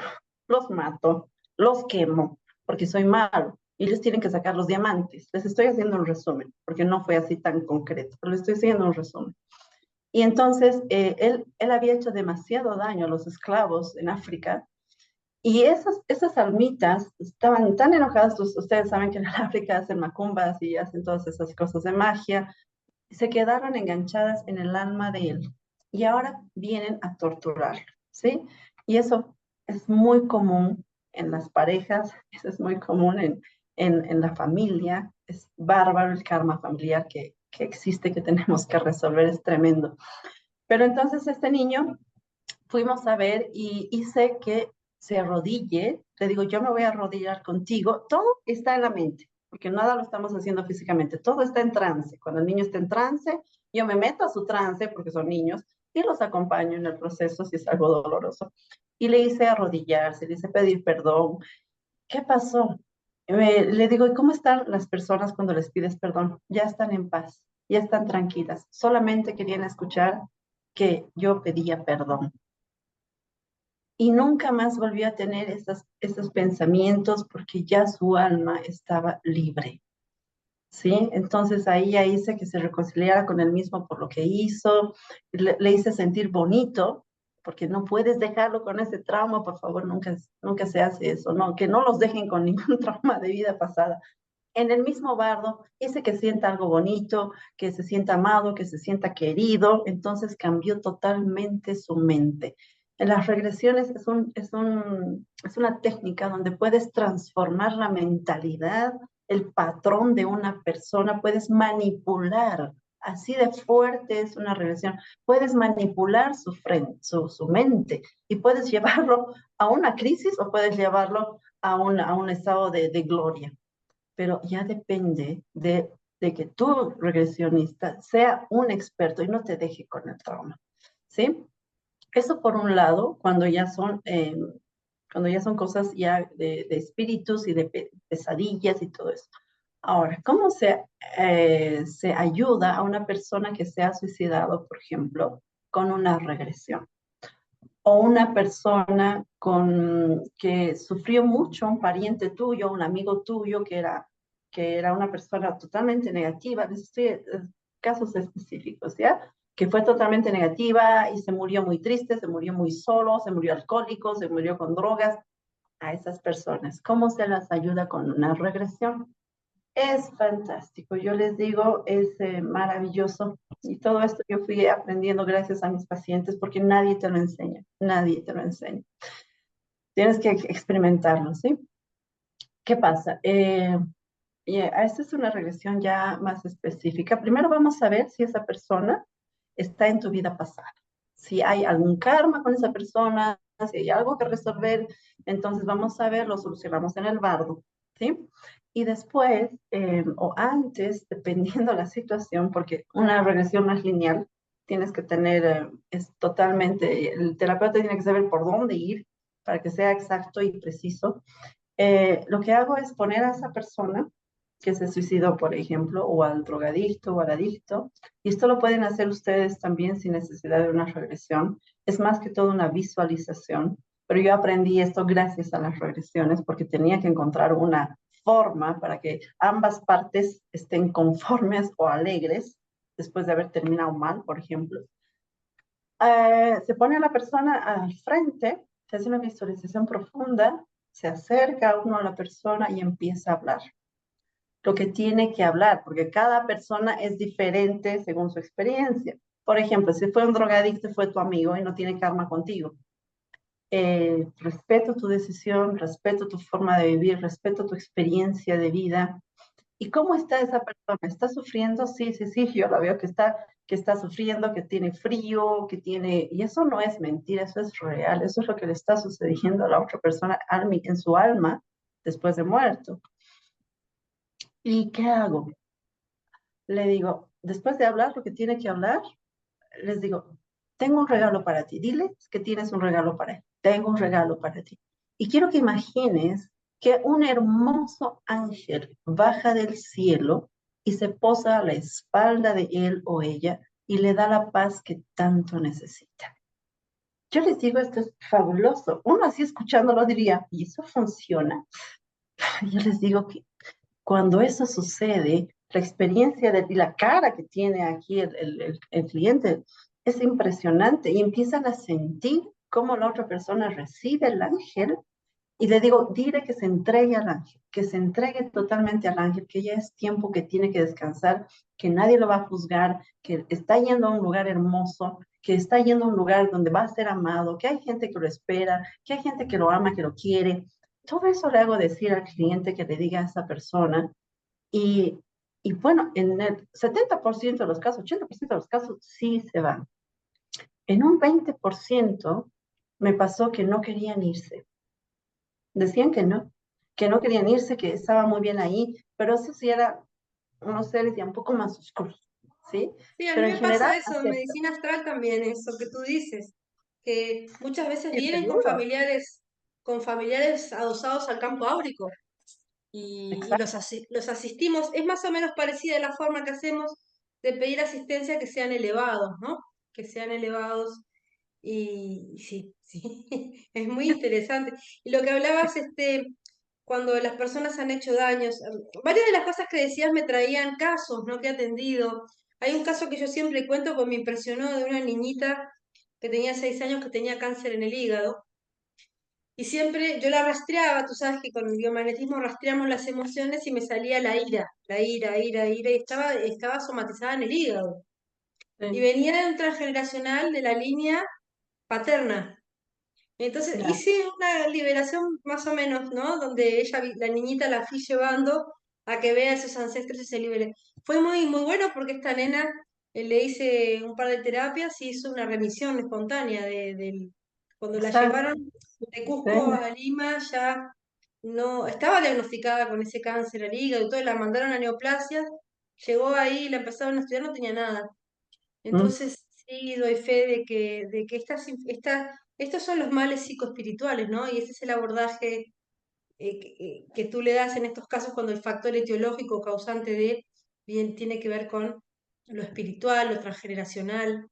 los mato, los quemo, porque soy malo. Y ellos tienen que sacar los diamantes. Les estoy haciendo un resumen, porque no fue así tan concreto, pero les estoy haciendo un resumen. Y entonces él había hecho demasiado daño a los esclavos en África y esas almitas estaban tan enojadas, ustedes saben que en África hacen macumbas y hacen todas esas cosas de magia, se quedaron enganchadas en el alma de él y ahora vienen a torturarlo, ¿sí? Y eso es muy común en las parejas, eso es muy común en la familia, es bárbaro el karma familiar que existe, que tenemos que resolver, es tremendo. Pero entonces este niño fuimos a ver y hice que se arrodille, le digo, yo me voy a arrodillar contigo, todo está en la mente, porque nada lo estamos haciendo físicamente, todo está en trance. Cuando el niño está en trance, yo me meto a su trance, porque son niños, y los acompaño en el proceso si es algo doloroso. Y le hice arrodillarse, le hice pedir perdón. ¿Qué pasó? Le digo, ¿y cómo están las personas cuando les pides perdón? Ya están en paz, ya están tranquilas. Solamente querían escuchar que yo pedía perdón. Y nunca más volvió a tener esos pensamientos porque ya su alma estaba libre. ¿Sí? Entonces ahí ya hice que se reconciliara con él mismo por lo que hizo, le hice sentir bonito, porque no puedes dejarlo con ese trauma, por favor, nunca se hace eso, no, que no los dejen con ningún trauma de vida pasada. En el mismo bardo, hice que sienta algo bonito, que se sienta amado, que se sienta querido, entonces cambió totalmente su mente. En las regresiones es una técnica donde puedes transformar la mentalidad, el patrón de una persona, puedes manipular, así de fuerte es una regresión, puedes manipular su mente y puedes llevarlo a una crisis o puedes llevarlo a un estado de gloria, pero ya depende de que tu regresionista sea un experto y no te deje con el trauma, ¿sí? Eso por un lado, cuando ya son cosas ya de espíritus y de pesadillas y todo eso. Ahora, ¿cómo se ayuda a una persona que se ha suicidado, por ejemplo, con una regresión? O una persona que sufrió mucho, un pariente tuyo, un amigo tuyo que era una persona totalmente negativa, casos específicos, ¿ya? que fue totalmente negativa y se murió muy triste, se murió muy solo, se murió alcohólico, se murió con drogas. A esas personas, ¿cómo se las ayuda con una regresión? Es fantástico, yo les digo, es maravilloso. Y todo esto yo fui aprendiendo gracias a mis pacientes porque nadie te lo enseña, nadie te lo enseña. Tienes que experimentarlo, ¿sí? ¿Qué pasa? Esta es una regresión ya más específica. Primero vamos a ver si esa persona está en tu vida pasada. Si hay algún karma con esa persona, si hay algo que resolver, entonces vamos a ver, lo solucionamos en el bardo, ¿sí? Y después, o antes, dependiendo de la situación, porque una regresión no es lineal, tienes que tener, es totalmente, el terapeuta tiene que saber por dónde ir para que sea exacto y preciso. Lo que hago es poner a esa persona que se suicidó, por ejemplo, o al drogadicto o al adicto, y esto lo pueden hacer ustedes también sin necesidad de una regresión. Es más que todo una visualización, pero yo aprendí esto gracias a las regresiones porque tenía que encontrar una forma para que ambas partes estén conformes o alegres después de haber terminado mal, por ejemplo. Se pone a la persona al frente, se hace una visualización profunda, se acerca uno a la persona y empieza a hablar lo que tiene que hablar, porque cada persona es diferente según su experiencia. Por ejemplo, si fue un drogadicto, fue tu amigo y no tiene karma contigo. Respeto tu decisión, respeto tu forma de vivir, respeto tu experiencia de vida. ¿Y cómo está esa persona? ¿Está sufriendo? Sí, sí, sí, yo la veo que está sufriendo, que tiene frío, que tiene... Y eso no es mentira, eso es real, eso es lo que le está sucediendo a la otra persona en su alma después de muerto. ¿Y qué hago? Le digo, después de hablar lo que tiene que hablar, les digo, tengo un regalo para ti. Diles que tienes un regalo para él. Tengo un regalo para ti. Y quiero que imagines que un hermoso ángel baja del cielo y se posa a la espalda de él o ella y le da la paz que tanto necesita. Yo les digo, esto es fabuloso. Uno así escuchándolo diría, ¿y eso funciona? Yo les digo que cuando eso sucede, la experiencia y la cara que tiene aquí el cliente es impresionante y empiezan a sentir cómo la otra persona recibe el ángel y le digo, dile que se entregue al ángel, que se entregue totalmente al ángel, que ya es tiempo que tiene que descansar, que nadie lo va a juzgar, que está yendo a un lugar hermoso, que está yendo a un lugar donde va a ser amado, que hay gente que lo espera, que hay gente que lo ama, que lo quiere. Todo eso le hago decir al cliente que le diga a esa persona y, y bueno, en el 70% de los casos, 80% de los casos sí se van. En un 20% me pasó que no querían irse. Decían que no querían irse, que estaba muy bien ahí, pero eso sí era unos seres ya un poco más oscuros, ¿sí? Sí, a mí Pero en me general pasa eso, en aceptan. medicina astral también, eso que tú dices, que muchas veces Sí, vienen seguro. con familiares adosados al campo áurico y Exacto. los asistimos. Es más o menos parecida a la forma que hacemos de pedir asistencia que sean elevados, ¿no? Que sean elevados y sí, sí, es muy interesante. Y lo que hablabas, cuando las personas han hecho daños, varias de las cosas que decías me traían casos, ¿no? Que he atendido. Hay un caso que yo siempre cuento que me impresionó de una niñita que tenía 6 años que tenía cáncer en el hígado. Y siempre yo la rastreaba, tú sabes que con el biomagnetismo rastreamos las emociones y me salía la ira, y estaba somatizada en el hígado. Y Sí, venía de un transgeneracional de la línea paterna. Entonces ya. hice una liberación más o menos, ¿no? Donde la niñita la fui llevando a que vea a sus ancestros y se libere. Fue muy, muy bueno porque esta nena le hice un par de terapias y hizo una remisión espontánea cuando la Exacto. llevaron de Cusco Sí. a Lima ya no estaba diagnosticada con ese cáncer al hígado y todo, la mandaron a neoplasias, llegó ahí, la empezaron a estudiar, no tenía nada. Mm, Entonces, sí doy fe de que estos son los males psicoespirituales, ¿no? Y ese es el abordaje que tú le das en estos casos cuando el factor etiológico causante de bien tiene que ver con lo espiritual, lo transgeneracional.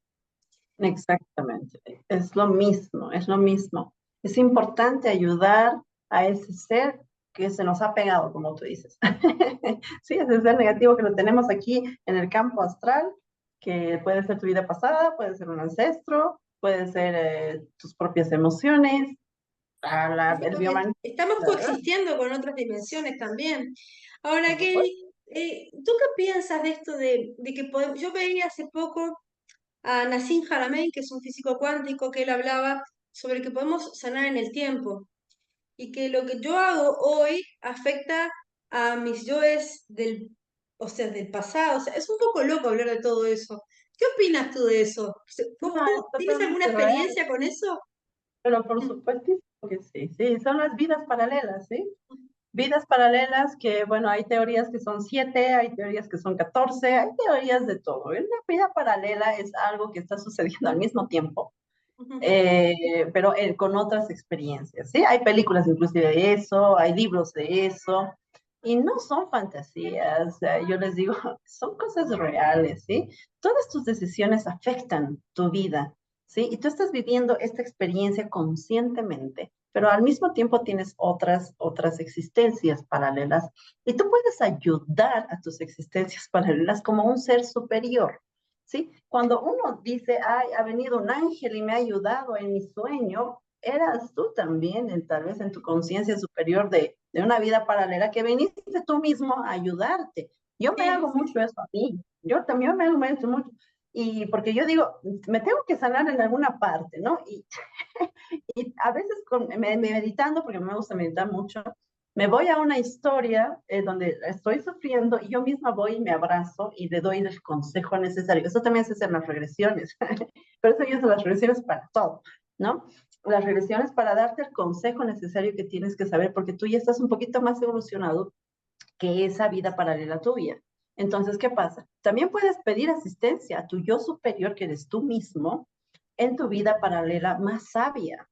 exactamente. Es lo mismo, es lo mismo. Es importante ayudar a ese ser que se nos ha pegado, como tú dices. Sí, ese ser negativo que lo tenemos aquí en el campo astral, que puede ser tu vida pasada, puede ser un ancestro, puede ser tus propias emociones, el Exactamente. bioma, Estamos ¿verdad? coexistiendo con otras dimensiones también. Ahora, Por supuesto. Kelly, ¿tú qué piensas de esto de que podemos... Yo veía hace poco a Nassim Haramein, que es un físico cuántico, que él hablaba sobre que podemos sanar en el tiempo y que lo que yo hago hoy afecta a mis yoes del, o sea, del pasado. O sea, es un poco loco hablar de todo eso. ¿Qué opinas tú de eso? No, es ¿Tienes alguna totalmente real, experiencia con eso? pero por supuesto que sí, sí, son las vidas paralelas, ¿sí? Vidas paralelas que, bueno, hay teorías que son 7, hay teorías que son 14, hay teorías de todo. Una vida paralela es algo que está sucediendo al mismo tiempo, pero con otras experiencias, ¿sí? Hay películas inclusive de eso, hay libros de eso, y no son fantasías, yo les digo, son cosas reales, ¿sí? Todas tus decisiones afectan tu vida, ¿sí? Y tú estás viviendo esta experiencia conscientemente, pero al mismo tiempo tienes otras existencias paralelas, y tú puedes ayudar a tus existencias paralelas como un ser superior. ¿Sí? Cuando uno dice, ay, ha venido un ángel y me ha ayudado en mi sueño, eras tú también, tal vez en tu conciencia superior de una vida paralela, que viniste tú mismo a ayudarte. Yo me Sí, hago mucho eso a mí, yo también me hago eso mucho. Y porque yo digo, me tengo que sanar en alguna parte, ¿no? Y a veces meditando, porque me gusta meditar mucho, me voy a una historia donde estoy sufriendo y yo misma voy y me abrazo y le doy el consejo necesario. Eso también se hace en las regresiones. Por eso yo uso las regresiones para todo, ¿no? Las regresiones para darte el consejo necesario que tienes que saber porque tú ya estás un poquito más evolucionado que esa vida paralela tuya. Entonces, ¿qué pasa? También puedes pedir asistencia a tu yo superior, que eres tú mismo, en tu vida paralela más sabia.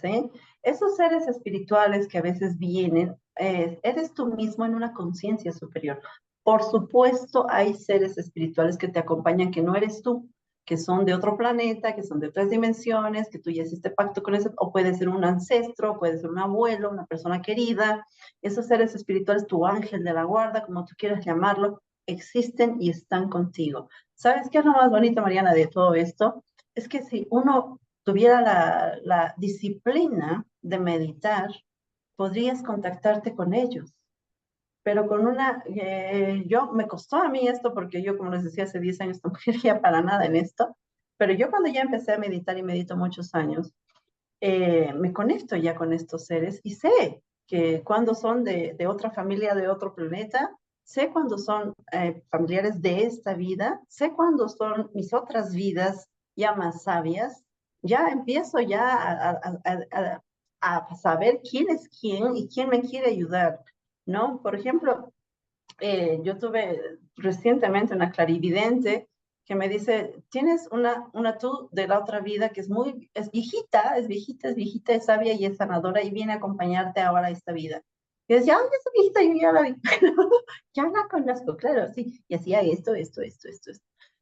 ¿Sí? Esos seres espirituales que a veces vienen, eres tú mismo en una conciencia superior. Por supuesto, hay seres espirituales que te acompañan que no eres tú, que son de otro planeta, que son de otras dimensiones, que tú ya hiciste pacto con eso, o puede ser un ancestro, puede ser un abuelo, una persona querida. Esos seres espirituales, tu ángel de la guarda, como tú quieras llamarlo, existen y están contigo. ¿Sabes qué es lo más bonito, Mariana, de todo esto? Es que si uno tuviera la disciplina de meditar, podrías contactarte con ellos. Pero con me costó a mí esto porque yo, como les decía, hace 10 años no quería para nada en esto, pero yo cuando ya empecé a meditar y medito muchos años, me conecto ya con estos seres y sé que cuando son de otra familia, de otro planeta, sé cuando son familiares de esta vida, sé cuando son mis otras vidas ya más sabias, ya empiezo ya a saber quién es quién y quién me quiere ayudar, ¿no? Por ejemplo, yo tuve recientemente una clarividente que me dice, tienes una tú de la otra vida que es viejita, es viejita, es viejita, es sabia y es sanadora y viene a acompañarte ahora a esta vida. Y decía, ay, esa viejita yo ya la vi, ya la conozco, claro, sí, y hacía esto.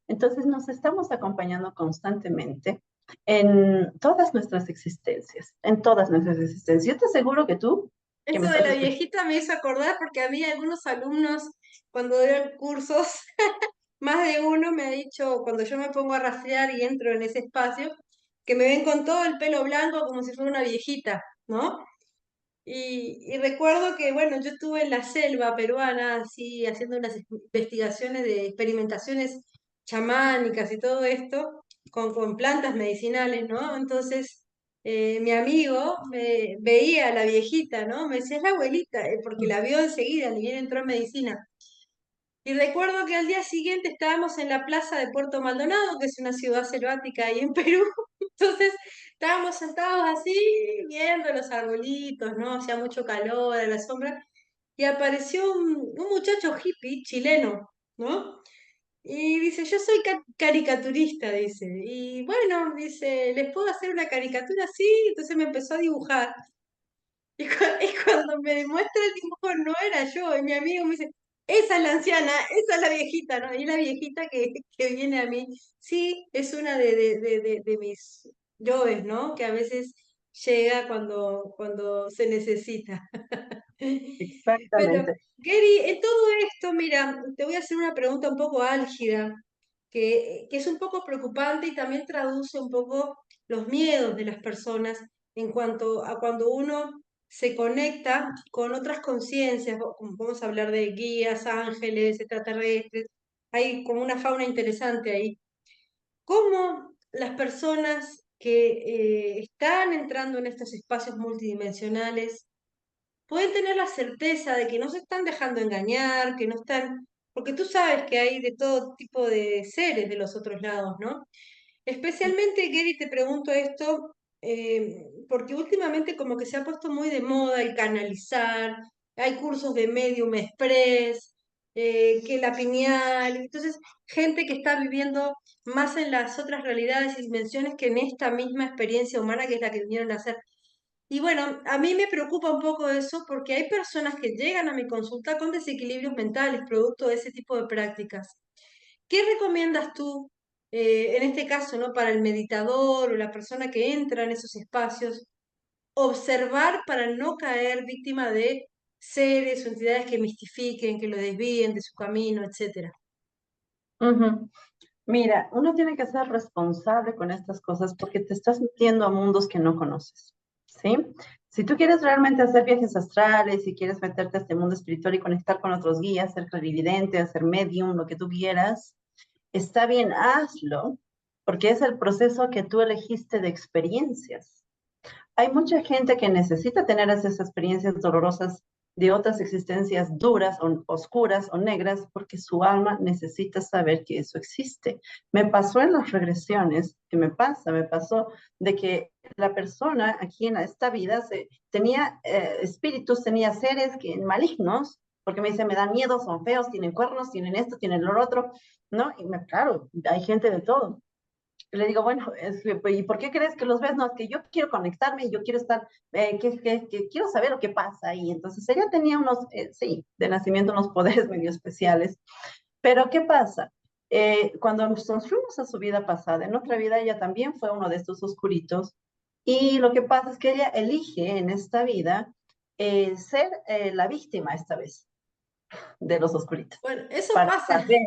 Entonces nos estamos acompañando constantemente en todas nuestras existencias, en todas nuestras existencias. Yo te aseguro que tú, que me eso de estás la escuchando, viejita me hizo acordar porque a mí algunos alumnos, cuando doy cursos, más de uno me ha dicho, cuando yo me pongo a rastrear y entro en ese espacio, que me ven con todo el pelo blanco como si fuera una viejita, ¿no? Y recuerdo que, bueno, yo estuve en la selva peruana, así, haciendo unas investigaciones de experimentaciones chamánicas y todo esto, con plantas medicinales, ¿no? Entonces, mi amigo me veía a la viejita, ¿no? Me decía, es la abuelita, porque la vio enseguida, ni bien entró en medicina. Y recuerdo que al día siguiente estábamos en la plaza de Puerto Maldonado, que es una ciudad selvática ahí en Perú. Entonces estábamos sentados así, viendo los arbolitos, ¿no? Hacía mucho calor, a la sombra. Y apareció un muchacho hippie chileno, ¿no? Y dice, yo soy caricaturista, dice. Y bueno, dice, ¿les puedo hacer una caricatura? Sí, entonces me empezó a dibujar. Y cuando me demuestra el dibujo no era yo, y mi amigo me dice, esa es la anciana, esa es la viejita, ¿no? Y la viejita que viene a mí, sí, es una de mis yoes, ¿no? Que a veces llega cuando se necesita. Pero, exactamente. Gary, en todo esto, mira, te voy a hacer una pregunta un poco álgida. que es un poco preocupante y también traduce un poco los miedos de las personas en cuanto a cuando uno se conecta con otras conciencias. Vamos a hablar de guías, ángeles, extraterrestres, hay como una fauna interesante ahí. ¿Cómo las personas que están entrando en estos espacios multidimensionales pueden tener la certeza de que no se están dejando engañar, que no están, porque tú sabes que hay de todo tipo de seres de los otros lados, ¿no? Especialmente, Gary, te pregunto esto, porque últimamente como que se ha puesto muy de moda el canalizar, hay cursos de Medium Express, que la pineal, entonces gente que está viviendo más en las otras realidades y dimensiones que en esta misma experiencia humana que es la que vinieron a hacer. Y bueno, a mí me preocupa un poco eso porque hay personas que llegan a mi consulta con desequilibrios mentales producto de ese tipo de prácticas. ¿Qué recomiendas tú, en este caso, ¿no? Para el meditador o la persona que entra en esos espacios, observar para no caer víctima de seres o entidades que mistifiquen, que lo desvíen de su camino, etcétera? Ujú. Mira, uno tiene que ser responsable con estas cosas porque te estás metiendo a mundos que no conoces, ¿sí? Si tú quieres realmente hacer viajes astrales, si quieres meterte a este mundo espiritual y conectar con otros guías, ser clarividente, hacer medium, lo que tú quieras, está bien, hazlo, porque es el proceso que tú elegiste de experiencias. Hay mucha gente que necesita tener esas experiencias dolorosas de otras existencias duras o oscuras o negras porque su alma necesita saber que eso existe. Me pasó en las regresiones, que me pasó de que la persona aquí en esta vida tenía espíritus, tenía seres malignos, porque me dice, me dan miedo, son feos, tienen cuernos, tienen esto, tienen lo otro, ¿no? Claro, hay gente de todo. Le digo, bueno, ¿y por qué crees que los ves? No, es que yo quiero conectarme y yo quiero estar, que quiero saber lo que pasa ahí. Entonces ella tenía unos, sí, de nacimiento unos poderes medio especiales. Pero ¿qué pasa? Cuando nos fuimos a su vida pasada, en otra vida ella también fue uno de estos oscuritos. Y lo que pasa es que ella elige en esta vida ser la víctima esta vez de los oscuritos. Bueno, eso Para pasa. saber.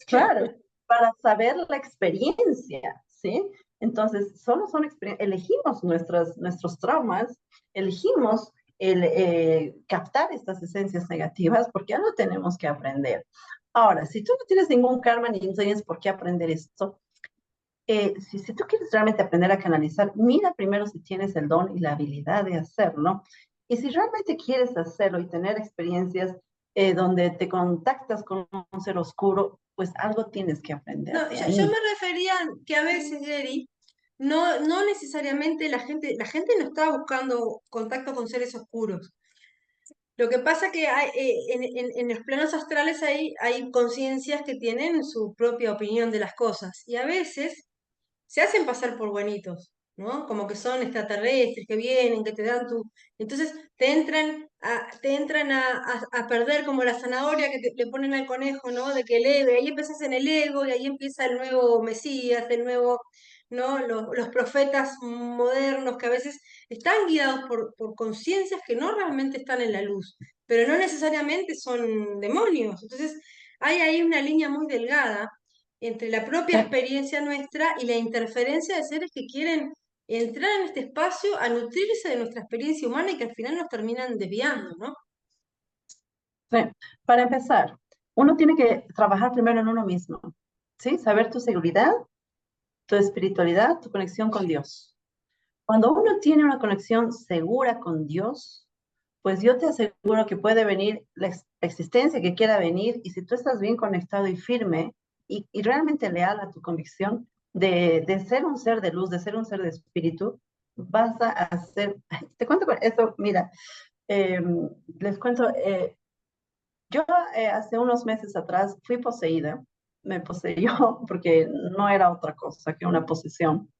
Claro, para saber la experiencia, ¿sí? Entonces, solo son elegimos nuestros traumas, elegimos captar estas esencias negativas porque ya lo tenemos que aprender. Ahora, si tú no tienes ningún karma ni tienes por qué aprender esto, si tú quieres realmente aprender a canalizar, mira primero si tienes el don y la habilidad de hacerlo. Y si realmente quieres hacerlo y tener experiencias donde te contactas con un ser oscuro, pues algo tienes que aprender No, de yo ahí. me refería que a veces, Gary, no necesariamente la gente no está buscando contacto con seres oscuros. Lo que pasa que en los planos astrales hay conciencias que tienen su propia opinión de las cosas y a veces se hacen pasar por buenitos, ¿no? Como que son extraterrestres que vienen, que te dan tu... Entonces te entran a perder como la zanahoria que le ponen al conejo, ¿no? De que eleve, ahí empiezas en el ego y ahí empieza el nuevo Mesías, el nuevo, ¿no? Los profetas modernos que a veces están guiados por conciencias que no realmente están en la luz, pero no necesariamente son demonios. Entonces hay ahí una línea muy delgada entre la propia Sí, experiencia nuestra y la interferencia de seres que quieren entrar en este espacio a nutrirse de nuestra experiencia humana y que al final nos terminan desviando, ¿no? sí. Para empezar, uno tiene que trabajar primero en uno mismo, ¿sí? Saber tu seguridad, tu espiritualidad, tu conexión con Dios. Cuando uno tiene una conexión segura con Dios, pues yo te aseguro que puede venir la existencia que quiera venir y si tú estás bien conectado y firme y realmente leal a tu convicción de ser un ser de luz, de ser un ser de espíritu, vas a hacer, te cuento con esto, mira, eh, les cuento, yo hace unos meses atrás fui poseída, me poseyó porque no era otra cosa que una posesión.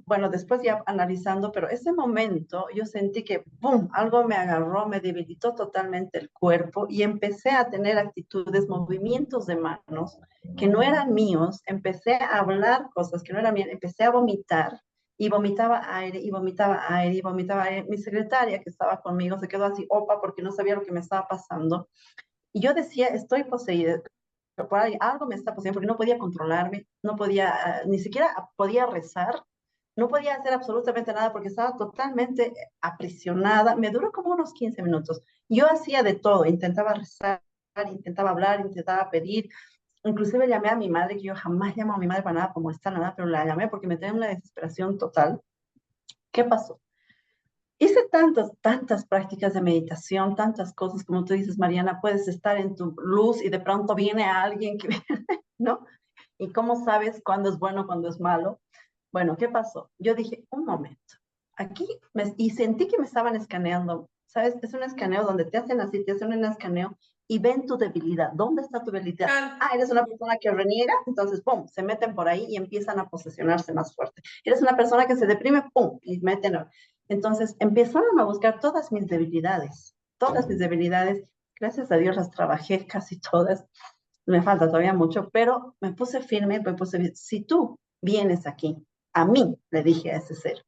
Bueno, después ya analizando, pero ese momento yo sentí que, ¡pum!, algo me agarró, me debilitó totalmente el cuerpo y empecé a tener actitudes, movimientos de manos que no eran míos, empecé a hablar cosas que no eran mías, empecé a vomitar y vomitaba aire y vomitaba aire y vomitaba aire. Mi secretaria que estaba conmigo se quedó así, opa, porque no sabía lo que me estaba pasando. Y yo decía, estoy poseída. por ahí algo me está pasando, porque no podía controlarme, no podía, ni siquiera podía rezar, no podía hacer absolutamente nada porque estaba totalmente aprisionada. Me duró como unos 15 minutos. Yo hacía de todo, intentaba rezar, intentaba hablar, intentaba pedir. Inclusive llamé a mi madre, que yo jamás llamo a mi madre para nada, para molestar nada, pero la llamé porque me tenía una desesperación total. ¿Qué pasó? Hice tantas prácticas de meditación, tantas cosas, como tú dices, Mariana, puedes estar en tu luz y de pronto viene alguien que, ¿no? ¿Y cómo sabes cuándo es bueno, cuándo es malo? Bueno, ¿qué pasó? Yo dije, un momento, aquí, y sentí que me estaban escaneando, ¿sabes? Es un escaneo donde te hacen así, te hacen un escaneo y ven tu debilidad. ¿Dónde está tu debilidad? Claro. Ah, eres una persona que reniega, entonces, pum, se meten por ahí y empiezan a posesionarse más fuerte. Eres una persona que se deprime, pum, y meten. Entonces, empezaron a buscar todas mis debilidades, todas mis debilidades. Gracias a Dios las trabajé casi todas. Me falta todavía mucho, pero me puse firme, me puse, si tú vienes aquí, a mí, le dije a ese ser,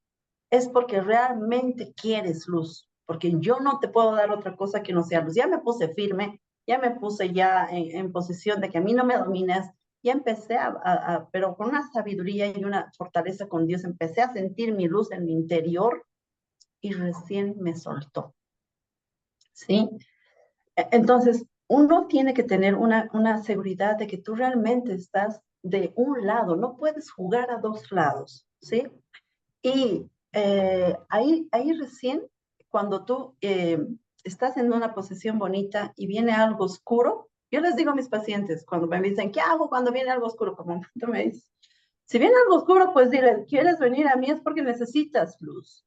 es porque realmente quieres luz, porque yo no te puedo dar otra cosa que no sea luz. Ya me puse firme, ya me puse ya en posición de que a mí no me dominas, ya empecé pero con una sabiduría y una fortaleza con Dios, empecé a sentir mi luz en mi interior y recién me soltó, ¿sí? Entonces, uno tiene que tener una seguridad de que tú realmente estás de un lado, no puedes jugar a dos lados, ¿sí? Y ahí recién, cuando tú estás en una posición bonita y viene algo oscuro, yo les digo a mis pacientes cuando me dicen, ¿qué hago cuando viene algo oscuro? Como tú me dices, si viene algo oscuro, pues dile, ¿quieres venir a mí? Es porque necesitas luz.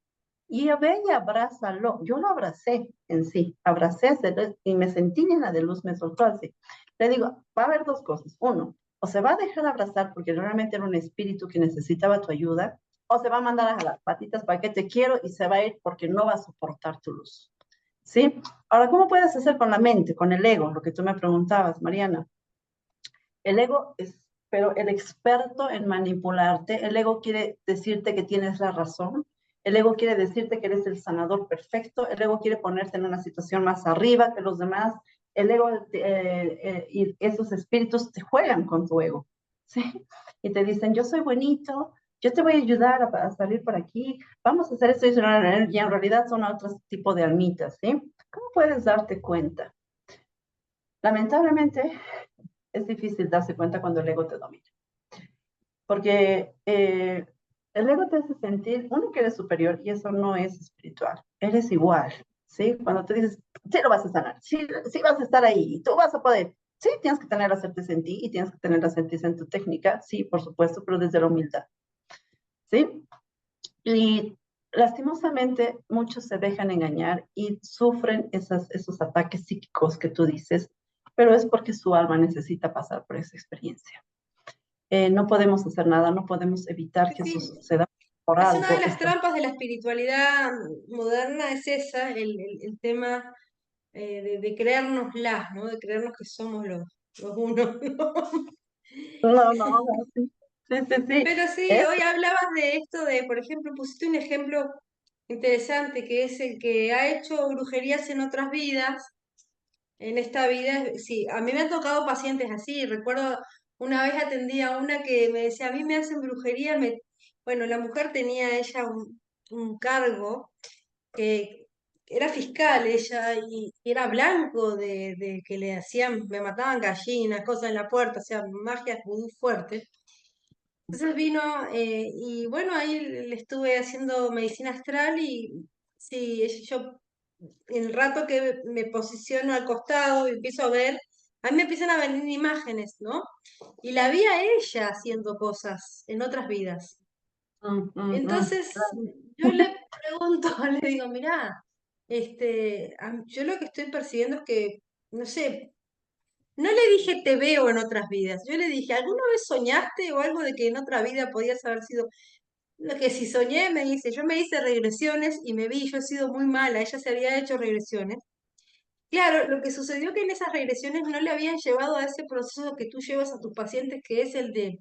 Y ve y abrázalo. Yo lo abracé en sí, abracé y me sentí llena de luz, me soltó así. Le digo, va a haber dos cosas. Uno, o se va a dejar abrazar porque realmente era un espíritu que necesitaba tu ayuda, o se va a mandar a las patitas para que te quiero y se va a ir porque no va a soportar tu luz. ¿Sí? Ahora, ¿cómo puedes hacer con la mente, con el ego? Lo que tú me preguntabas, Mariana. El ego es, pero el experto en manipularte, el ego quiere decirte que tienes la razón, el ego quiere decirte que eres el sanador perfecto, el ego quiere ponerte en una situación más arriba que los demás, el ego y esos espíritus te juegan con tu ego, ¿sí? Y te dicen, yo soy bonito, yo te voy a ayudar a salir por aquí, vamos a hacer esto y en realidad son otro tipo de almitas, ¿sí? ¿Cómo puedes darte cuenta? Lamentablemente, es difícil darse cuenta cuando el ego te domina. Porque el ego te hace sentir, uno, que eres superior y eso no es espiritual. Eres igual, ¿sí? Cuando te dices, sí lo vas a sanar, sí, sí vas a estar ahí, tú vas a poder. Sí, tienes que tener la certeza en ti y tienes que tener la certeza en tu técnica, sí, por supuesto, pero desde la humildad, ¿sí? Y lastimosamente muchos se dejan engañar y sufren esos ataques psíquicos que tú dices, pero es porque su alma necesita pasar por esa experiencia. No podemos hacer nada, no podemos evitar Sí, que eso sí. suceda por Es una de algo. las trampas de la espiritualidad moderna, es esa, el tema de creérnoslas, ¿no? De creernos que somos los unos, ¿no? No, no, no, sí, sí, sí, sí. Pero sí, Es, hoy hablabas de esto de, por ejemplo, pusiste un ejemplo interesante que es el que ha hecho brujerías en otras vidas. En esta vida, sí, a mí me han tocado pacientes así. Recuerdo una vez atendí a una que me decía, a mí me hacen brujería. Bueno, la mujer tenía ella un cargo que era fiscal ella y era blanco de que le hacían, me mataban gallinas, cosas en la puerta, o sea, magia vudú fuerte. Entonces vino y bueno, ahí le estuve haciendo medicina astral y sí, yo el rato que me posiciono al costado y empiezo a ver, a mí me empiezan a venir imágenes, ¿no? Y la vi a ella haciendo cosas en otras vidas. Entonces, claro. yo le pregunto, le digo, mirá, yo lo que estoy percibiendo es que, no sé, no le dije te veo en otras vidas, yo le dije, ¿alguna vez soñaste o algo de que en otra vida podías haber sido? Lo que si soñé, me dice, yo me hice regresiones y me vi, yo he sido muy mala, ella se había hecho regresiones. Claro, lo que sucedió que en esas regresiones no le habían llevado a ese proceso que tú llevas a tus pacientes, que es el de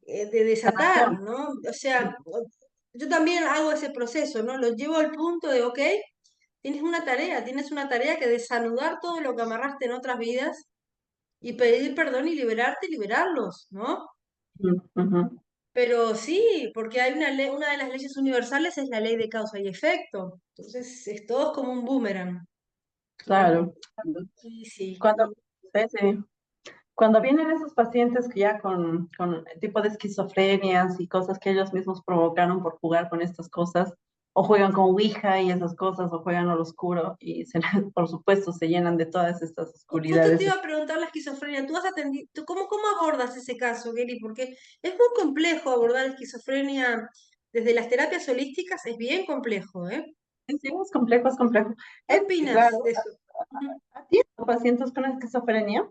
desatar, Sanación. ¿no? O sea, yo también hago ese proceso, ¿no? Lo llevo al punto de, ok, tienes una tarea que desanudar todo lo que amarraste en otras vidas y pedir perdón y liberarte y liberarlos, ¿no? Ujú, ujú. Pero sí, porque hay una ley, una de las leyes universales es la ley de causa y efecto. Entonces, es todo como un boomerang. Eh, Claro. y sí. Cuando, sí, sí. Cuando vienen esos pacientes que ya con tipo de esquizofrenias y cosas que ellos mismos provocaron por jugar con estas cosas, o juegan con Ouija y esas cosas, o juegan al oscuro y por supuesto se llenan de todas estas Justo te oscuridades. iba a preguntar la esquizofrenia. ¿Tú has atendido, cómo abordas ese caso, Kelly? Porque es muy complejo abordar la esquizofrenia desde las terapias holísticas, es bien complejo, ¿eh? Sí, sí, es complejo, es complejo. ¿Qué Claro, opinas de eso? Ujú. atiendo pacientes con esquizofrenia,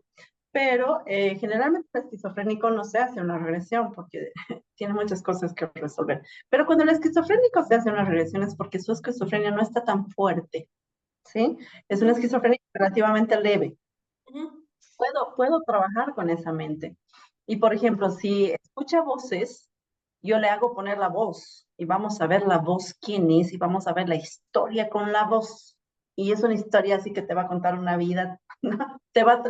pero generalmente el esquizofrénico no se hace una regresión porque tiene muchas cosas que resolver. Pero cuando el esquizofrénico se hace una regresión es porque su esquizofrenia no está tan fuerte, ¿sí? Es una Ujú, esquizofrenia relativamente leve. ujú. Puedo trabajar con esa mente. Y por ejemplo, si escucha voces, yo le hago poner la voz y vamos a ver la voz quién es y vamos a ver la historia con la voz. Y es una historia así que te va a contar una vida, ¿no? Te va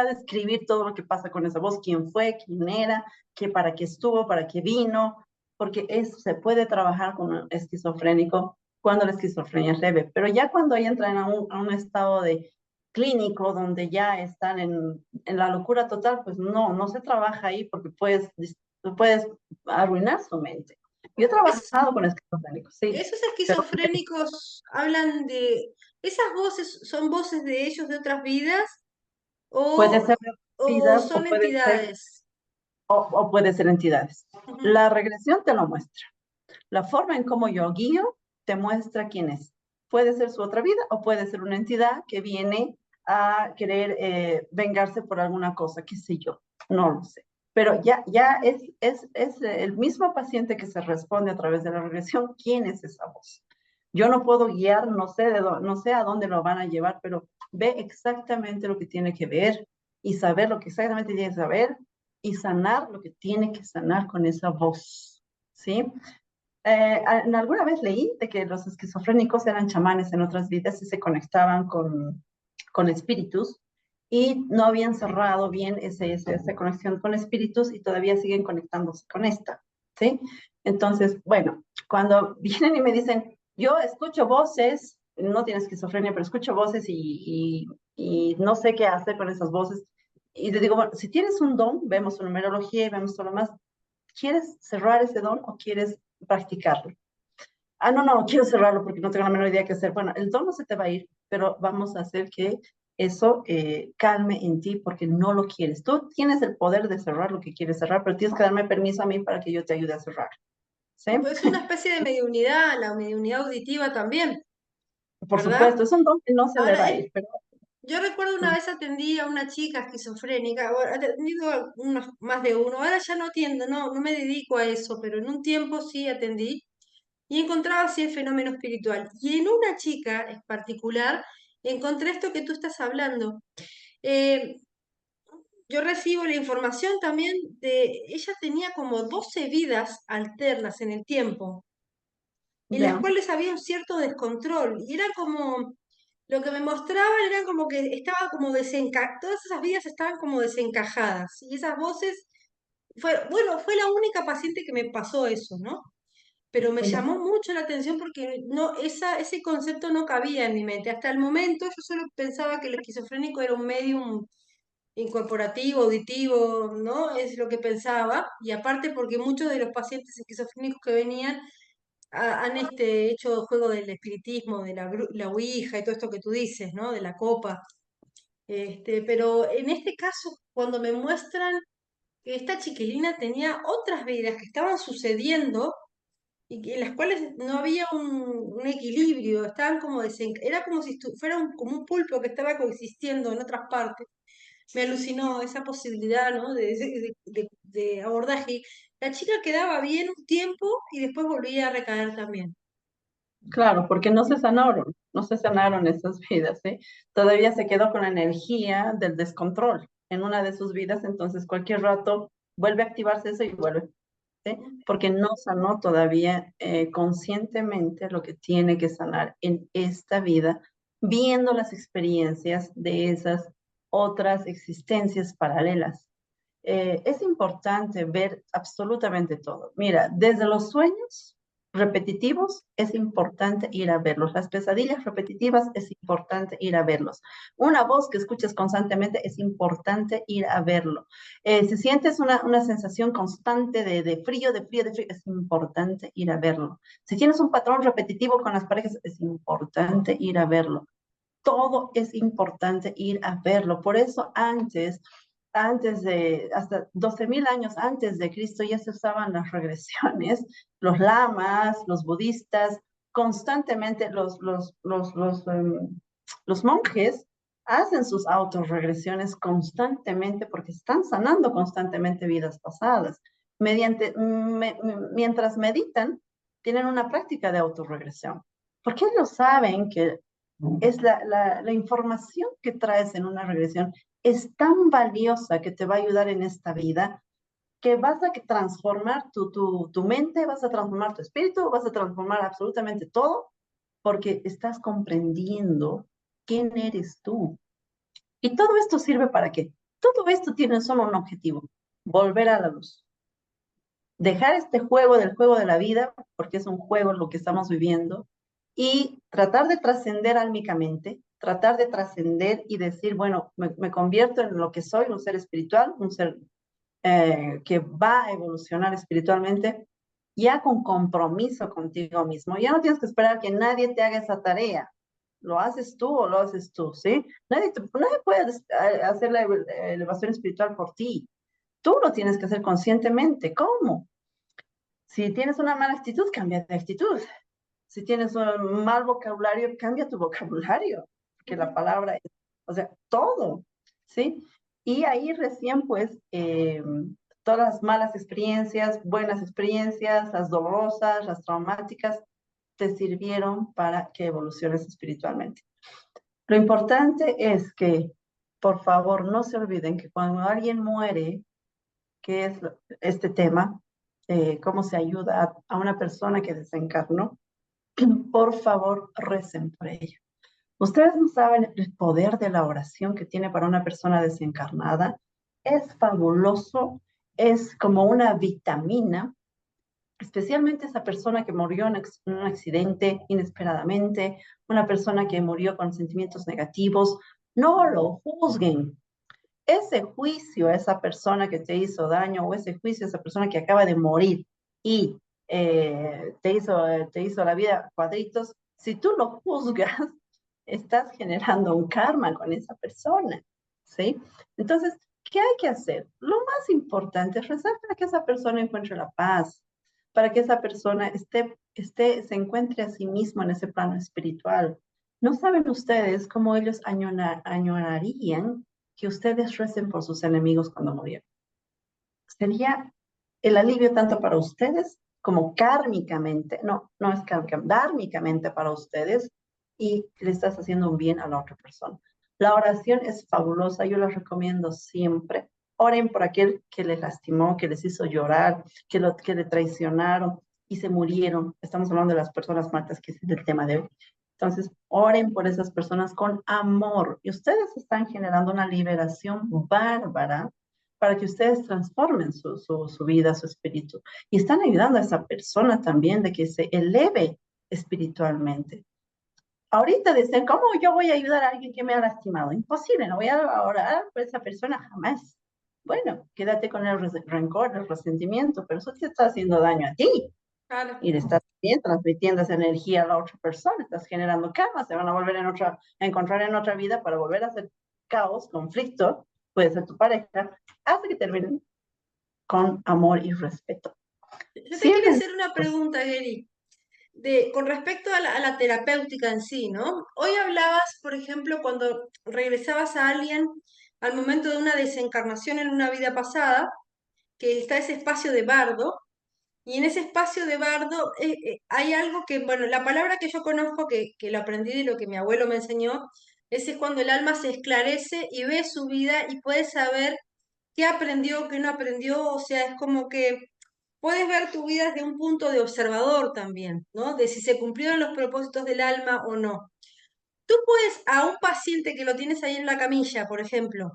a describir todo lo que pasa con esa voz, quién fue, quién era, qué, para qué estuvo, para qué vino, porque eso se puede trabajar con un esquizofrénico cuando la esquizofrenia es leve, pero ya cuando ya entran a un estado de clínico donde ya están en la locura total, pues no, no se trabaja ahí porque puedes arruinar su mente. Yo he Es- trabajado con esquizofrénicos, sí, Esos pero esquizofrénicos hablan de... ¿Esas voces son voces de ellos de otras vidas puede o, ser o vidas son entidades? o puede ser entidades. Ujú. La regresión te lo muestra. La forma en cómo yo guío te muestra quién es. Puede ser su otra vida o puede ser una entidad que viene a querer vengarse por alguna cosa, qué sé yo, no lo sé. Pero ya es el mismo paciente que se responde a través de la regresión, quién es esa voz. Yo no puedo guiar, no sé a dónde lo van a llevar, pero ve exactamente lo que tiene que ver y saber lo que exactamente tiene que saber y sanar lo que tiene que sanar con esa voz, ¿sí? En alguna vez leí de que los esquizofrénicos eran chamanes en otras vidas y se conectaban con espíritus y no habían cerrado bien esa conexión con espíritus y todavía siguen conectándose con esta, ¿sí? Entonces, bueno, cuando vienen y me dicen, yo escucho voces, no tiene esquizofrenia, pero escucho voces y no sé qué hacer con esas voces. Y le digo, bueno, si tienes un don, vemos su numerología y vemos todo lo más, ¿quieres cerrar ese don o quieres practicarlo? Ah, no, no, quiero cerrarlo porque no tengo la menor idea qué hacer. Bueno, el don no se te va a ir, pero vamos a hacer que eso calme en ti porque no lo quieres. Tú tienes el poder de cerrar lo que quieres cerrar, pero tienes que darme permiso a mí para que yo te ayude a cerrar. ¿Sí? Pues es una especie de mediunidad, la mediunidad auditiva también, Por ¿verdad? supuesto, es un don que no se le va Ahora, a ir, pero yo recuerdo una vez atendí a una chica esquizofrénica, bueno, he atendido a más de uno, ahora ya no atiendo, no me dedico a eso, pero en un tiempo sí atendí y encontraba así el fenómeno espiritual. Y en una chica en particular encontré esto que tú estás hablando. Eh, yo recibo la información también de, ella tenía como 12 vidas alternas en el tiempo, en las ya, cuales había un cierto descontrol. Y era como, lo que me mostraban era como que estaba como todas esas vidas estaban como desencajadas. Y esas voces, bueno, fue la única paciente que me pasó eso, ¿no? Pero me ya, llamó mucho la atención porque no, ese concepto no cabía en mi mente. Hasta el momento yo solo pensaba que el esquizofrénico era un medium incorporativo, auditivo, ¿no? Es lo que pensaba. Y aparte porque muchos de los pacientes esquizofrénicos que venían han hecho juego del espiritismo, de la ouija y todo esto que tú dices, ¿no? De la copa. Pero en este caso, cuando me muestran que esta chiquilina tenía otras vidas que estaban sucediendo y en las cuales no había un equilibrio, estaban como era como si fuera como un pulpo que estaba coexistiendo en otras partes. Me alucinó esa posibilidad, ¿no? De abordaje. La chica quedaba bien un tiempo y después volvía a recaer también. claro, porque no se sanaron esas vidas, ¿sí? Todavía se quedó con la energía del descontrol en una de sus vidas, entonces cualquier rato vuelve a activarse eso y vuelve. ¿Sí? Porque no sanó todavía conscientemente lo que tiene que sanar en esta vida, viendo las experiencias de esas otras existencias paralelas. Es importante ver absolutamente todo. Mira, desde los sueños repetitivos es importante ir a verlos. Las pesadillas repetitivas es importante ir a verlos. Una voz que escuchas constantemente es importante ir a verlo. Si sientes una sensación constante de frío, de frío, de frío, es importante ir a verlo. Si tienes un patrón repetitivo con las parejas, es importante ir a verlo. Todo es importante ir a verlo. Por eso antes de, hasta 12.000 años antes de Cristo ya se usaban las regresiones, los lamas, los budistas, constantemente los monjes hacen sus autorregresiones constantemente porque están sanando constantemente vidas pasadas. Mientras meditan, tienen una práctica de autorregresión, porque ellos saben que es la información que traes en una regresión es tan valiosa que te va a ayudar en esta vida que vas a transformar tu mente, vas a transformar tu espíritu, vas a transformar absolutamente todo porque estás comprendiendo quién eres tú. ¿Y todo esto sirve para qué? Todo esto tiene solo un objetivo, volver a la luz. Dejar este juego del juego de la vida, porque es un juego lo que estamos viviendo, y tratar de trascender álmicamente, tratar de trascender y decir, bueno, me convierto en lo que soy, un ser espiritual, un ser que va a evolucionar espiritualmente, ya con compromiso contigo mismo. Ya no tienes que esperar que nadie te haga esa tarea. Lo haces tú o lo haces tú, ¿sí? Nadie puede hacer la elevación espiritual por ti. Tú lo tienes que hacer conscientemente. ¿Cómo? Si tienes una mala actitud, cambia de actitud. Si tienes un mal vocabulario, cambia tu vocabulario, porque la palabra es, o sea, todo, ¿sí? Y ahí recién, pues, todas las malas experiencias, buenas experiencias, las dolorosas, las traumáticas, te sirvieron para que evoluciones espiritualmente. Lo importante es que, por favor, no se olviden que cuando alguien muere, que es este tema, cómo se ayuda a una persona que desencarnó, por favor, recen por ello. Ustedes no saben el poder de la oración que tiene para una persona desencarnada. Es fabuloso, es como una vitamina, especialmente esa persona que murió en un accidente inesperadamente, una persona que murió con sentimientos negativos. No lo juzguen. Ese juicio a esa persona que te hizo daño o ese juicio a esa persona que acaba de morir y te hizo la vida cuadritos, si tú lo juzgas, estás generando un karma con esa persona, ¿sí? Entonces, ¿qué hay que hacer? Lo más importante es rezar para que esa persona encuentre la paz, para que esa persona se encuentre a sí mismo en ese plano espiritual. No saben ustedes cómo ellos añorarían que ustedes recen por sus enemigos cuando murieron. Sería el alivio tanto para ustedes como kármicamente, no es kármicamente para ustedes y le estás haciendo un bien a la otra persona. La oración es fabulosa, yo la recomiendo siempre. Oren por aquel que les lastimó, que les hizo llorar, que le traicionaron y se murieron. Estamos hablando de las personas muertas, que es el tema de hoy. Entonces, oren por esas personas con amor y ustedes están generando una liberación bárbara para que ustedes transformen su vida, su espíritu. Y están ayudando a esa persona también de que se eleve espiritualmente. Ahorita dicen, ¿cómo yo voy a ayudar a alguien que me ha lastimado? Imposible, no voy a orar por esa persona jamás. Bueno, quédate con el rencor, el resentimiento, pero eso te está haciendo daño a ti. Claro. Y le estás bien transmitiendo esa energía a la otra persona, estás generando karma, se van a volver a encontrar en otra vida para volver a hacer caos, conflicto, puede ser tu pareja, hasta que terminen con amor y respeto. Yo te quiero Cierren. hacer una pregunta, Geri, con respecto a la terapéutica en sí, ¿no? Hoy hablabas, por ejemplo, cuando regresabas a alguien al momento de una desencarnación en una vida pasada, que está ese espacio de bardo, y en ese espacio de bardo hay algo que, bueno, la palabra que yo conozco, que lo aprendí de lo que mi abuelo me enseñó, es cuando el alma se esclarece y ve su vida y puede saber qué aprendió, qué no aprendió, o sea, es como que puedes ver tu vida desde un punto de observador también, ¿no? De si se cumplieron los propósitos del alma o no. Tú puedes a un paciente que lo tienes ahí en la camilla, por ejemplo,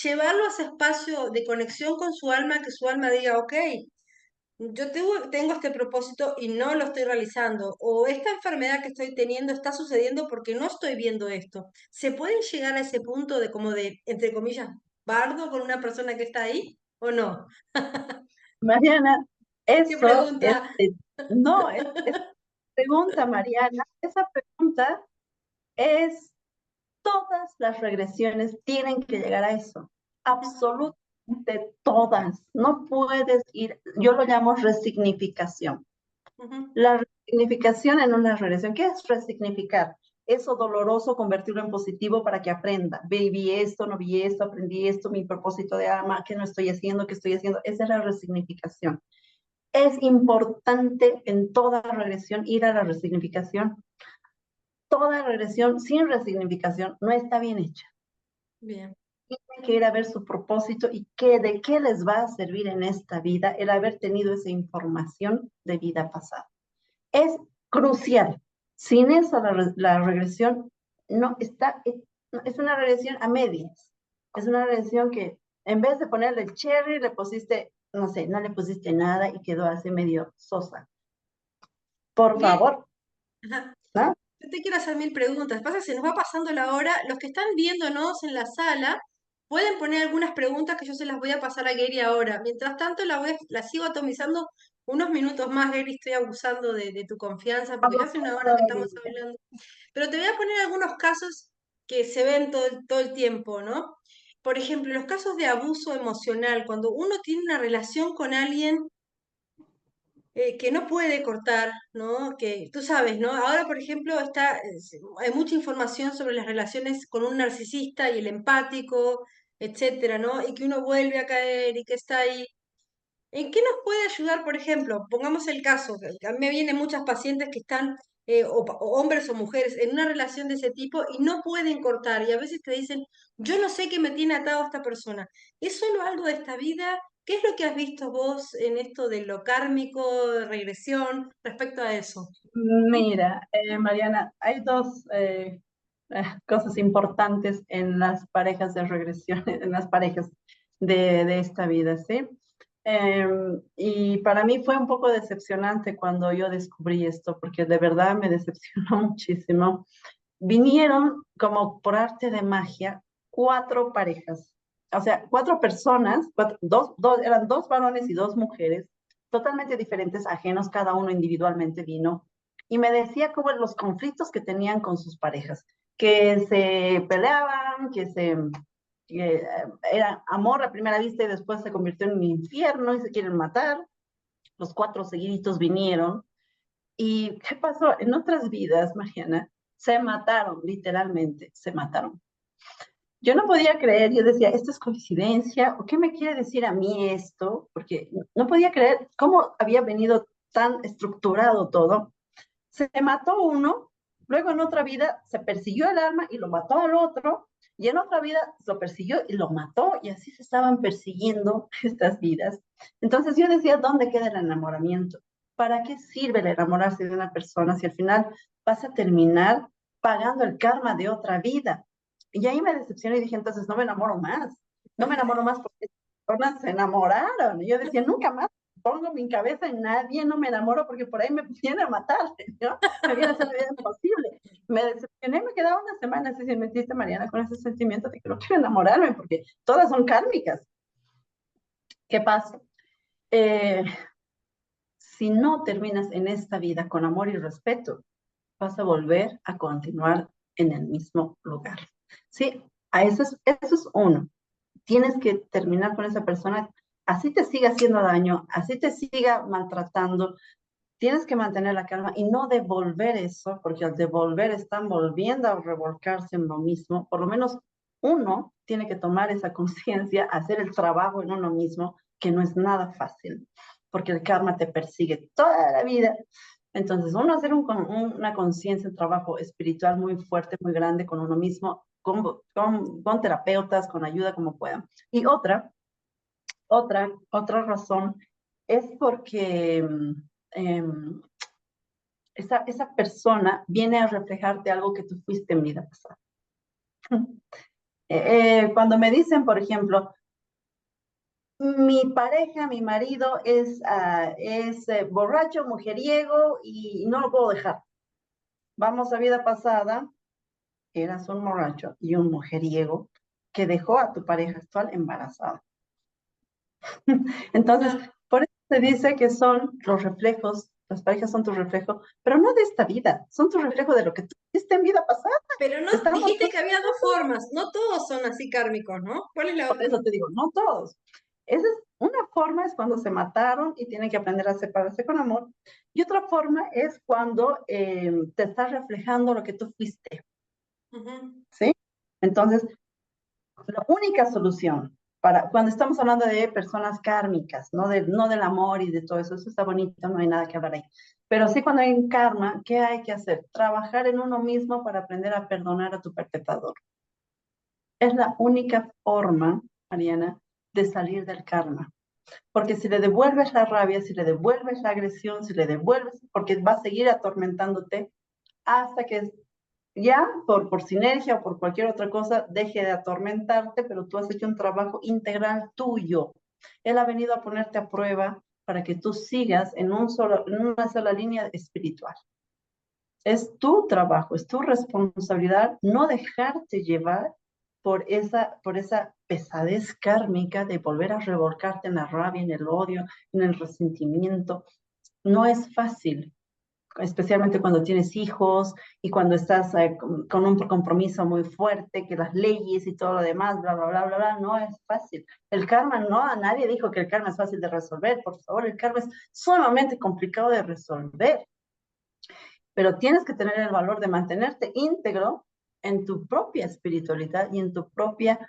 llevarlo a ese espacio de conexión con su alma, que su alma diga, ok, yo tengo este propósito y no lo estoy realizando, o esta enfermedad que estoy teniendo está sucediendo porque no estoy viendo esto. ¿Se pueden llegar a ese punto de como de, entre comillas, bardo con una persona que está ahí o no? Mariana, ¿Qué eso es, pregunta? no, es pregunta, Mariana, esa pregunta es, todas las regresiones tienen que llegar a eso, absolutamente todas, no puedes ir, yo lo llamo resignificación. Ujú. La resignificación en una regresión, ¿qué es resignificar? Eso doloroso, convertirlo en positivo para que aprenda. Vi esto, no vi esto, aprendí esto, mi propósito de alma, ¿qué no estoy haciendo? ¿Qué estoy haciendo? Esa es la resignificación. Es importante en toda regresión ir a la resignificación. Toda regresión sin resignificación no está bien hecha. Bien. Tienen que ir a ver su propósito y qué, de qué les va a servir en esta vida el haber tenido esa información de vida pasada. Es crucial. Sin eso, la regresión no está, es una regresión a medias. Es una regresión que en vez de ponerle el cherry, le pusiste, no sé, no le pusiste nada y quedó así medio sosa. Por Bien. favor, Ajá. ¿no? Yo te quiero hacer mil preguntas. Pasa, se nos va pasando la hora. Los que están viéndonos en la sala pueden poner algunas preguntas que yo se las voy a pasar a Gary ahora. Mientras tanto, la sigo atomizando unos minutos más, Gary. Estoy abusando de tu confianza porque ya Vamos hace una hora que estamos todavía. hablando. Pero te voy a poner algunos casos que se ven todo el tiempo, ¿no? Por ejemplo, los casos de abuso emocional, cuando uno tiene una relación con alguien que no puede cortar, ¿no? Que tú sabes, ¿no? Ahora, por ejemplo, hay mucha información sobre las relaciones con un narcisista y el empático, etcétera, ¿no? Y que uno vuelve a caer y que está ahí. ¿En qué nos puede ayudar, por ejemplo? Pongamos el caso, que a mí me vienen muchas pacientes que están, o hombres o mujeres, en una relación de ese tipo y no pueden cortar. Y a veces te dicen, yo no sé qué me tiene atado a esta persona. ¿Es solo algo de esta vida? ¿Qué es lo que has visto vos en esto de lo kármico, de regresión, respecto a eso? Mira, Mariana, hay dos cosas importantes en las parejas de regresión, en las parejas de esta vida, ¿sí? Y para mí fue un poco decepcionante cuando yo descubrí esto, porque de verdad me decepcionó muchísimo. Vinieron como por arte de magia cuatro parejas, o sea, cuatro personas, eran dos varones y dos mujeres, totalmente diferentes, ajenos, cada uno individualmente vino, y me decía como los conflictos que tenían con sus parejas, que se peleaban, que era amor a primera vista y después se convirtió en un infierno y se quieren matar. Los cuatro seguiditos vinieron. ¿Y qué pasó? En otras vidas, Mariana, se mataron, literalmente, se mataron. Yo no podía creer, yo decía, ¿esto es coincidencia? ¿O qué me quiere decir a mí esto? Porque no podía creer cómo había venido tan estructurado todo. Se mató uno, luego en otra vida se persiguió el alma y lo mató al otro, y en otra vida lo persiguió y lo mató, y así se estaban persiguiendo estas vidas. Entonces yo decía, ¿dónde queda el enamoramiento? ¿Para qué sirve el enamorarse de una persona si al final vas a terminar pagando el karma de otra vida? Y ahí me decepcioné y dije, entonces no me enamoro más, no me enamoro más porque las personas se enamoraron. Y yo decía, nunca más pongo mi cabeza en nadie, no me enamoro porque por ahí me viene a matar, ¿no? Me viene a hacer la vida imposible. Me decepcioné, me quedaba una semana así, si me metiste, Mariana, con ese sentimiento de que no quiero enamorarme porque todas son kármicas. ¿Qué pasa? Eh, si no terminas en esta vida con amor y respeto, vas a volver a continuar en el mismo lugar. Sí, eso es uno. Tienes que terminar con esa persona, así te siga haciendo daño, así te siga maltratando, tienes que mantener la calma y no devolver eso, porque al devolver están volviendo a revolcarse en lo mismo. Por lo menos uno tiene que tomar esa conciencia, hacer el trabajo en uno mismo, que no es nada fácil, porque el karma te persigue toda la vida. Entonces, uno hacer una conciencia, un trabajo espiritual muy fuerte, muy grande con uno mismo, con terapeutas, con ayuda como puedan. Y otra razón es porque esa persona viene a reflejarte algo que tú fuiste en vida pasada. Cuando me dicen, por ejemplo, mi pareja, mi marido es borracho, mujeriego y no lo puedo dejar. Vamos a vida pasada, eras un borracho y un mujeriego que dejó a tu pareja actual embarazada. Entonces, por eso se dice que son los reflejos, las parejas son tu reflejo, pero no de esta vida, son tu reflejo de lo que tú hiciste en vida pasada. Pero no, Estamos, dijiste que había dos formas, no todos son así kármicos, ¿no? ¿Cuál es la por otra? eso te digo, no todos. Esa es una forma, es cuando se mataron y tienen que aprender a separarse con amor. Y otra forma es cuando te estás reflejando lo que tú fuiste, ¿sí? Entonces, la única solución para cuando estamos hablando de personas kármicas, no del amor y de todo eso, eso está bonito, no hay nada que hablar ahí. Pero sí cuando hay karma, ¿qué hay que hacer? Trabajar en uno mismo para aprender a perdonar a tu perpetrador. Es la única forma, Mariana, de salir del karma. Porque si le devuelves la rabia, si le devuelves la agresión, si le devuelves, porque va a seguir atormentándote hasta que ya por sinergia o por cualquier otra cosa deje de atormentarte, pero tú has hecho un trabajo integral tuyo. Él ha venido a ponerte a prueba para que tú sigas en una sola línea espiritual. Es tu trabajo, es tu responsabilidad no dejarte llevar por esa pesadez kármica de volver a revolcarte en la rabia, en el odio, en el resentimiento. No es fácil, especialmente cuando tienes hijos y cuando estás con un compromiso muy fuerte, que las leyes y todo lo demás, bla, bla, bla, bla, bla, no es fácil. El karma, no, nadie dijo que el karma es fácil de resolver, por favor, el karma es sumamente complicado de resolver, pero tienes que tener el valor de mantenerte íntegro en tu propia espiritualidad y en tu propia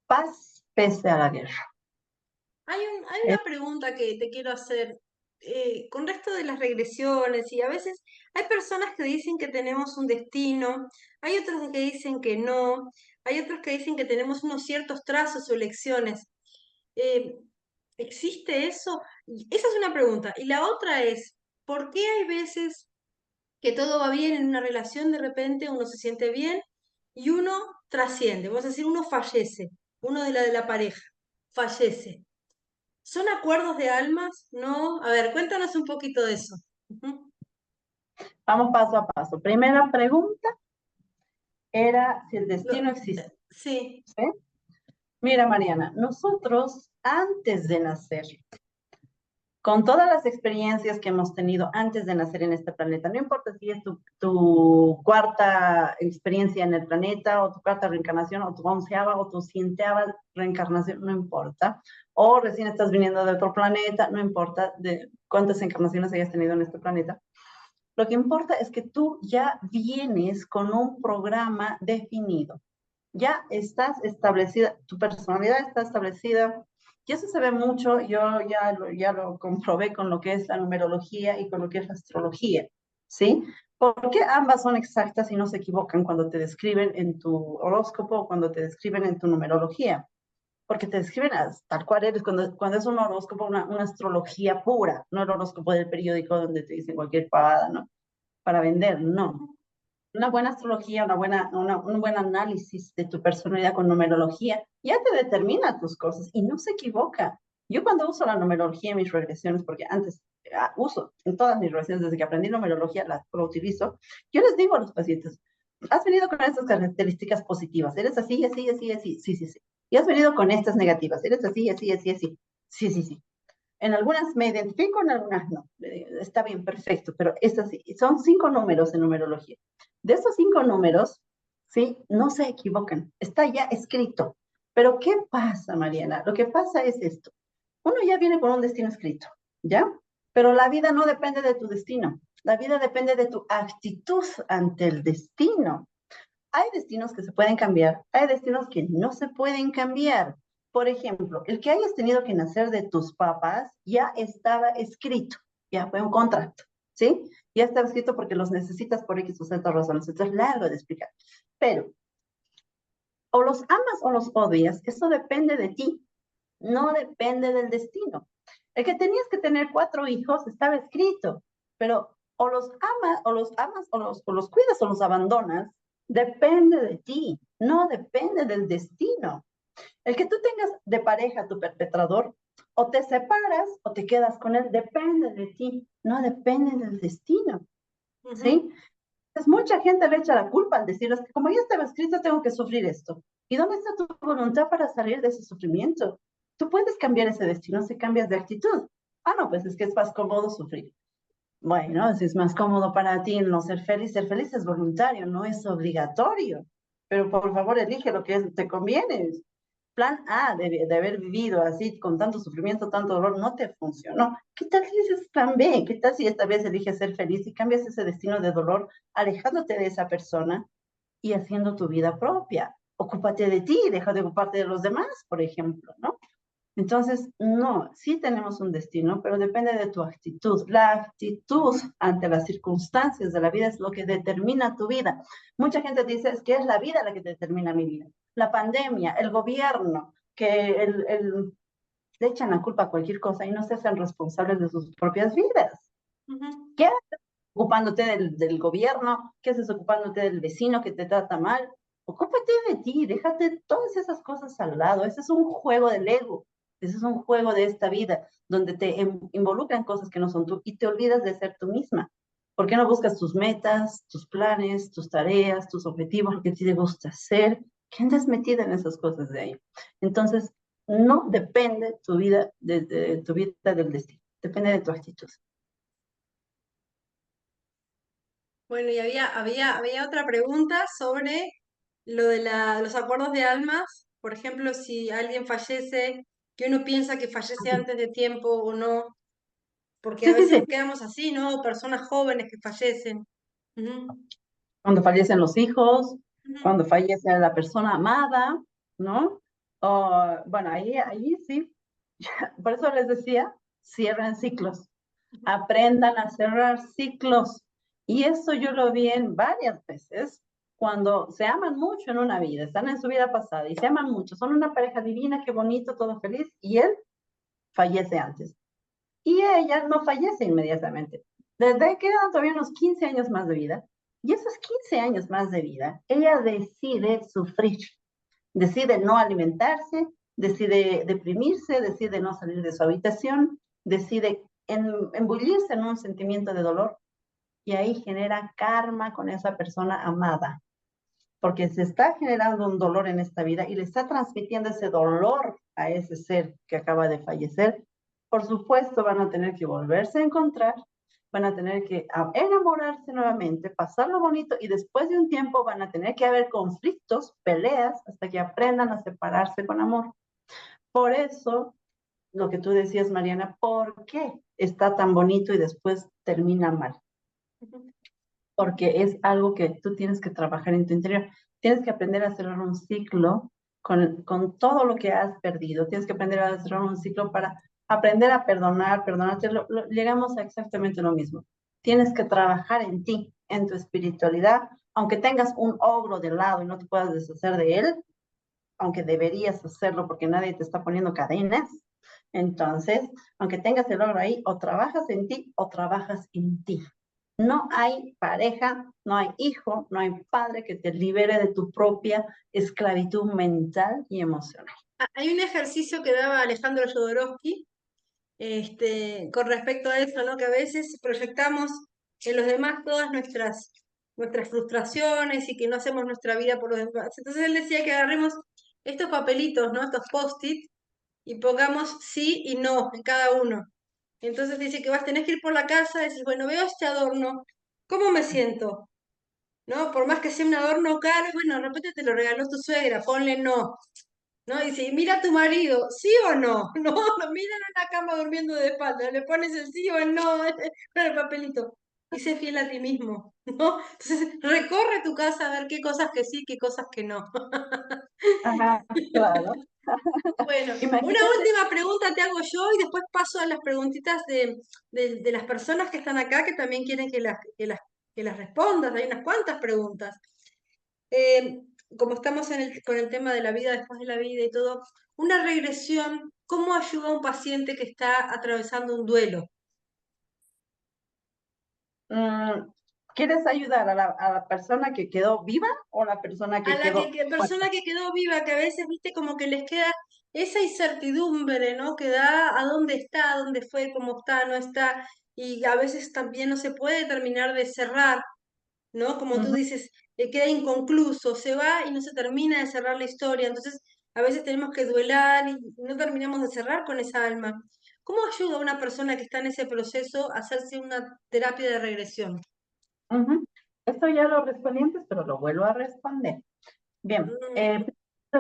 paz pese a la guerra. Hay una pregunta que te quiero hacer. Con respecto de las regresiones, y a veces hay personas que dicen que tenemos un destino, hay otros que dicen que no, hay otros que dicen que tenemos unos ciertos trazos o elecciones. Eh, ¿Existe eso? Esa es una pregunta. Y la otra es, ¿por qué hay veces que todo va bien en una relación, de repente uno se siente bien y uno trasciende? Vamos a decir, uno fallece, uno de la pareja fallece. ¿Son acuerdos de almas? ¿No? A ver, cuéntanos un poquito de eso. Ujú. Vamos paso a paso. Primera pregunta era si el Lo- destino existe. sí. ¿Sí? Mira, Mariana, nosotros antes de nacer, con todas las experiencias que hemos tenido antes de nacer en este planeta, no importa si es tu cuarta experiencia en el planeta, o tu cuarta reencarnación, o tu onceava, o tu cienteava reencarnación, no importa, o recién estás viniendo de otro planeta, no importa de cuántas encarnaciones hayas tenido en este planeta. Lo que importa es que tú ya vienes con un programa definido. Ya estás establecida, tu personalidad está establecida, y eso se ve mucho, yo ya lo comprobé con lo que es la numerología y con lo que es la astrología, ¿sí? Porque ambas son exactas y no se equivocan cuando te describen en tu horóscopo o cuando te describen en tu numerología, porque te describen tal cual eres, cuando es un horóscopo, una astrología pura, no el horóscopo del periódico donde te dicen cualquier pavada, ¿no? Para vender, no. Una buena astrología, un buen análisis de tu personalidad con numerología, ya te determina tus cosas y no se equivoca. Yo cuando uso la numerología en mis regresiones, porque antes uso en todas mis regresiones, desde que aprendí numerología, lo utilizo, yo les digo a los pacientes, has venido con estas características positivas, eres así, así, así, así, sí, sí, sí. Y has venido con estas negativas, eres así, así, así, así, sí, sí, sí. En algunas me identifico, en algunas no. Está bien, perfecto, pero estas son 5 números en numerología. De esos 5 números, sí, no se equivocan. Está ya escrito. Pero ¿qué pasa, Mariana? Lo que pasa es esto. Uno ya viene con un destino escrito, ¿ya? Pero la vida no depende de tu destino. La vida depende de tu actitud ante el destino. Hay destinos que se pueden cambiar, hay destinos que no se pueden cambiar. Por ejemplo, el que hayas tenido que nacer de tus papás ya estaba escrito, ya fue un contrato, ¿sí? Ya estaba escrito porque los necesitas por X o Z razones. Esto es largo de explicar. Pero, o los amas o los odias, eso depende de ti, no depende del destino. El que tenías que tener 4 hijos estaba escrito, pero o los cuidas o los abandonas, depende de ti, no depende del destino. El que tú tengas de pareja a tu perpetrador, o te separas o te quedas con él, depende de ti, no depende del destino, ¿sí? Pues mucha gente le echa la culpa al decir, es que como ya estaba escrito, tengo que sufrir esto. ¿Y dónde está tu voluntad para salir de ese sufrimiento? Tú puedes cambiar ese destino si cambias de actitud. Ah, no, pues es que es más cómodo sufrir. Bueno, si es más cómodo para ti no ser feliz es voluntario, no es obligatorio. Pero por favor, elige lo que te conviene. Plan A de haber vivido así, con tanto sufrimiento, tanto dolor, no te funcionó. ¿Qué tal si dices plan B? ¿Qué tal si esta vez eliges ser feliz y cambias ese destino de dolor, alejándote de esa persona y haciendo tu vida propia? Ocúpate de ti, deja de ocuparte de los demás, por ejemplo, ¿no? Entonces, no, sí tenemos un destino, pero depende de tu actitud. La actitud ante las circunstancias de la vida es lo que determina tu vida. Mucha gente dice es que es la vida la que determina mi vida. La pandemia, el gobierno, que le echan la culpa a cualquier cosa y no se hacen responsables de sus propias vidas. ¿Qué haces ocupándote del gobierno? ¿Qué haces ocupándote del vecino que te trata mal? Ocúpate de ti, déjate todas esas cosas al lado. Ese es un juego del ego. Ese es un juego de esta vida, donde te involucran cosas que no son tú y te olvidas de ser tú misma. ¿Por qué no buscas tus metas, tus planes, tus tareas, tus objetivos, lo que a ti te gusta hacer? ¿Qué andas metida en esas cosas de ahí? Entonces, no depende tu vida de tu vida del destino, depende de tu actitud. Bueno, y había otra pregunta sobre lo de los acuerdos de almas. Por ejemplo, si alguien fallece, que uno piensa que fallece antes de tiempo o no, porque a Sí, sí, veces sí. nos quedamos así, ¿no? Personas jóvenes que fallecen. Ujú, Cuando fallecen los hijos, ujú, cuando fallece la persona amada, ¿no? O, bueno, ahí sí. Por eso les decía, cierren ciclos, ujú. aprendan a cerrar ciclos. Y eso yo lo vi en varias veces, cuando se aman mucho en una vida, están en su vida pasada y se aman mucho, son una pareja divina, qué bonito, todo feliz, y él fallece antes. Y ella no fallece inmediatamente. Desde que quedan todavía unos 15 años más de vida, y esos 15 años más de vida, ella decide sufrir, decide no alimentarse, decide deprimirse, decide no salir de su habitación, decide embullirse en un sentimiento de dolor y ahí genera karma con esa persona amada, porque se está generando un dolor en esta vida y le está transmitiendo ese dolor a ese ser que acaba de fallecer. Por supuesto, van a tener que volverse a encontrar, van a tener que enamorarse nuevamente, pasarlo bonito y después de un tiempo van a tener que haber conflictos, peleas, hasta que aprendan a separarse con amor. Por eso, lo que tú decías, Mariana, ¿por qué está tan bonito y después termina mal? Porque es algo que tú tienes que trabajar en tu interior. Tienes que aprender a cerrar un ciclo con todo lo que has perdido. Tienes que aprender a cerrar un ciclo para aprender a perdonar, perdonarte. Llegamos a exactamente lo mismo. Tienes que trabajar en ti, en tu espiritualidad, aunque tengas un ogro de lado y no te puedas deshacer de él, aunque deberías hacerlo porque nadie te está poniendo cadenas. Entonces, aunque tengas el ogro ahí, o trabajas en ti o trabajas en ti. No hay pareja, no hay hijo, no hay padre que te libere de tu propia esclavitud mental y emocional. Hay un ejercicio que daba Alejandro Jodorowsky, con respecto a eso, ¿no? Que a veces proyectamos en los demás todas nuestras frustraciones y que no hacemos nuestra vida por los demás. Entonces él decía que agarremos estos papelitos, ¿no? Estos post-it y pongamos sí y no en cada uno. Entonces dice que tenés que ir por la casa y decir, bueno, veo este adorno, ¿cómo me siento? ¿No? Por más que sea un adorno caro, bueno, de repente te lo regaló tu suegra, ponle no. ¿No? Y si mira a tu marido, ¿sí o no? No, lo miran en la cama durmiendo de espalda, le pones el sí o el no con el papelito. Y sé fiel a ti mismo, ¿no? Entonces, recorre tu casa a ver qué cosas que sí, qué cosas que no. Ajá, claro. Bueno, una Imagínate, última pregunta te hago yo y después paso a las preguntitas de las personas que están acá que también quieren que las respondas. Hay unas cuantas preguntas. Eh, Como estamos con el tema de la vida después de la vida y todo, una regresión, ¿cómo ayuda a un paciente que está atravesando un duelo? Mm, ¿Quieres ayudar a la persona que quedó viva o la persona A que la quedó muerta? persona que quedó viva, que a veces, viste, como que les queda esa incertidumbre, ¿no? Que da a dónde está, dónde fue, cómo está, no está, y a veces también no se puede terminar de cerrar, ¿no? Como tú Ujú, dices, queda inconcluso, se va y no se termina de cerrar la historia, entonces a veces tenemos que duelar y no terminamos de cerrar con esa alma. ¿Cómo ayuda a una persona que está en ese proceso a hacerse una terapia de regresión? ujú. Esto ya lo respondí antes, pero lo vuelvo a responder. Bien, Mm,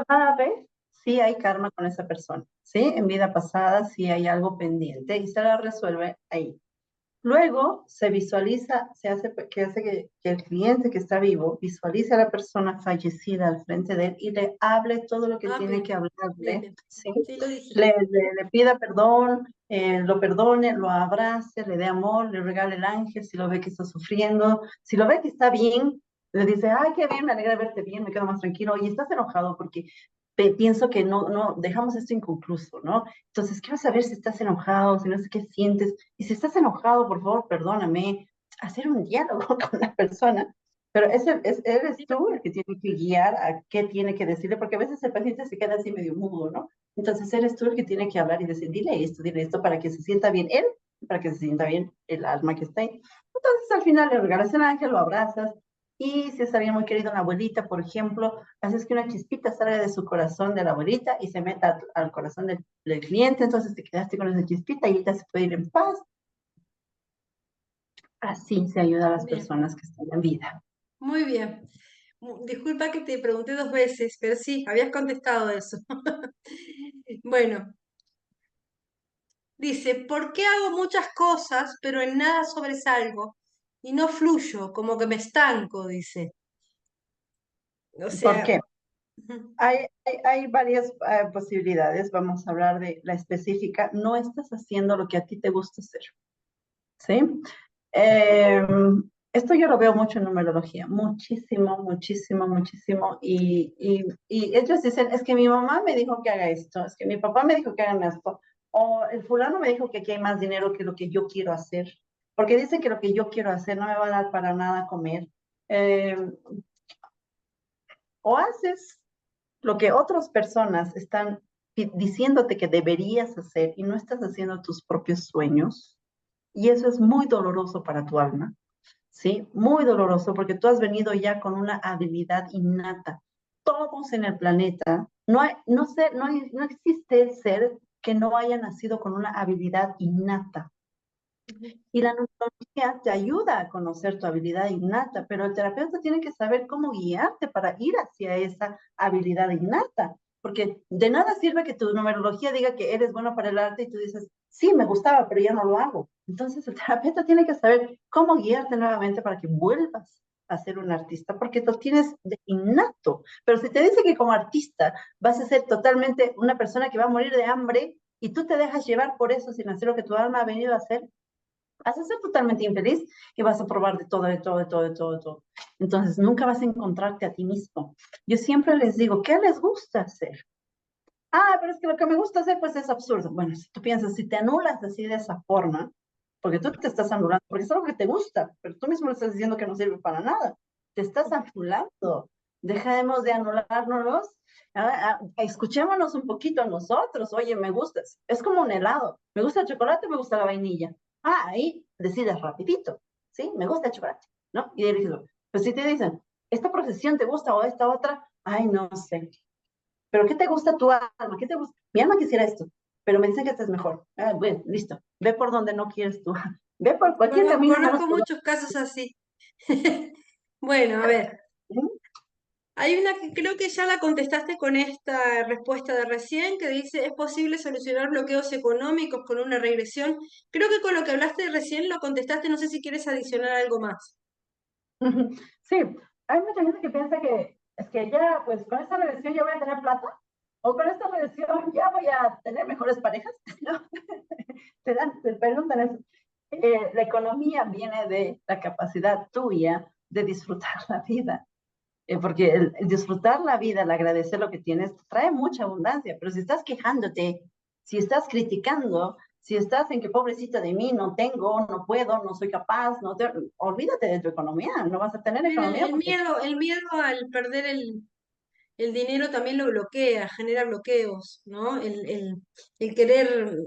cada vez sí hay karma con esa persona, ¿sí? En vida pasada sí hay algo pendiente y se la resuelve ahí. Luego se visualiza, se hace que el cliente que está vivo visualice a la persona fallecida al frente de él y le hable todo lo que tiene bien, que bien, hablarle, bien. ¿sí? Sí, lo dijiste. Le pida perdón, lo perdone, lo abrace, le dé amor, le regale el ángel si lo ve que está sufriendo, si lo ve que está bien, le dice, ay, qué bien, me alegra verte bien, me quedo más tranquilo, y estás enojado porque pienso que no, dejamos esto inconcluso, ¿no? Entonces, quiero saber si estás enojado, si no sé qué sientes, y si estás enojado, por favor, perdóname, hacer un diálogo con la persona, pero eres Sí, tú el que tiene que guiar a qué tiene que decirle, porque a veces el paciente se queda así medio mudo, ¿no? Entonces eres tú el que tiene que hablar y decir, dile esto para que se sienta bien él, para que se sienta bien el alma que está ahí. Entonces al final le regalas el ángel, lo abrazas, y si está bien muy querido una abuelita, por ejemplo, haces que una chispita salga de su corazón de la abuelita y se meta al corazón del cliente, entonces te quedaste con esa chispita y ella se puede ir en paz. Así se ayuda a las bien, personas que están en vida. muy bien. Disculpa que te pregunté dos veces, pero sí, habías contestado eso. Bueno, dice, ¿por qué hago muchas cosas, pero en nada sobresalgo y no fluyo, como que me estanco? Dice. O ¿Por sea, qué? ujú, Hay varias posibilidades. Vamos a hablar de la específica. No estás haciendo lo que a ti te gusta hacer, ¿sí? Eh, Esto yo lo veo mucho en numerología, muchísimo, muchísimo, muchísimo. Y ellos dicen, es que mi mamá me dijo que haga esto, es que mi papá me dijo que hagan esto, o el fulano me dijo que aquí hay más dinero que lo que yo quiero hacer, porque dice que lo que yo quiero hacer no me va a dar para nada comer. Eh, o haces lo que otras personas están diciéndote que deberías hacer y no estás haciendo tus propios sueños, y eso es muy doloroso para tu alma. ¿Sí? Muy doloroso porque tú has venido ya con una habilidad innata. Todos en el planeta, no hay, no sé, no existe ser que no haya nacido con una habilidad innata. ujú. Y la numerología te ayuda a conocer tu habilidad innata, pero el terapeuta tiene que saber cómo guiarte para ir hacia esa habilidad innata. Porque de nada sirve que tu numerología diga que eres bueno para el arte y tú dices, sí, me gustaba, pero ya no lo hago. Entonces el terapeuta tiene que saber cómo guiarte nuevamente para que vuelvas a ser un artista, porque lo tienes de innato. Pero si te dice que como artista vas a ser totalmente una persona que va a morir de hambre y tú te dejas llevar por eso sin hacer lo que tu alma ha venido a hacer, vas a ser totalmente infeliz y vas a probar de todo, de todo, de todo, de todo, de todo. Entonces, nunca vas a encontrarte a ti mismo. Yo siempre les digo, ¿qué les gusta hacer? Ah, pero es que lo que me gusta hacer, pues es absurdo. Bueno, si tú piensas, si te anulas así de esa forma, porque tú te estás anulando, porque es algo que te gusta, pero tú mismo le estás diciendo que no sirve para nada. Te estás anulando. Dejemos de anulárnoslos. Escuchémonos un poquito a nosotros. Oye, me gusta. Es como un helado. Me gusta el chocolate, me gusta la vainilla. Ah, ahí decides rapidito. ¿Sí? Me gusta el chocolate, ¿no? Y dices, pues si te dicen, ¿esta profesión te gusta o esta otra? Ay, no sé. ¿Pero qué te gusta tu alma? ¿Qué te gusta? Mi alma quisiera esto, pero me dicen que este es mejor. Ah, bueno, listo. Ve por donde no quieres tú. Ve por cualquier camino menos Conozco por muchos casos así. Bueno, a ver, donde... hay una que creo que ya la contestaste con esta respuesta de recién, que dice, ¿es posible solucionar bloqueos económicos con una regresión? Creo que con lo que hablaste recién lo contestaste, no sé si quieres adicionar algo más. Sí, hay mucha gente que piensa que es que ya, pues con esta relación ya voy a tener plata, o con esta relación ya voy a tener mejores parejas, ¿no? Te preguntan eso. La economía viene de la capacidad tuya de disfrutar la vida. Porque el disfrutar la vida, el agradecer lo que tienes, trae mucha abundancia, pero si estás quejándote, si estás criticando, Si estás en que pobrecita de mí, no tengo, no puedo, no soy capaz, olvídate de tu economía, no vas a tener También economía porque el miedo al perder el dinero también lo bloquea, genera bloqueos, ¿no? El querer,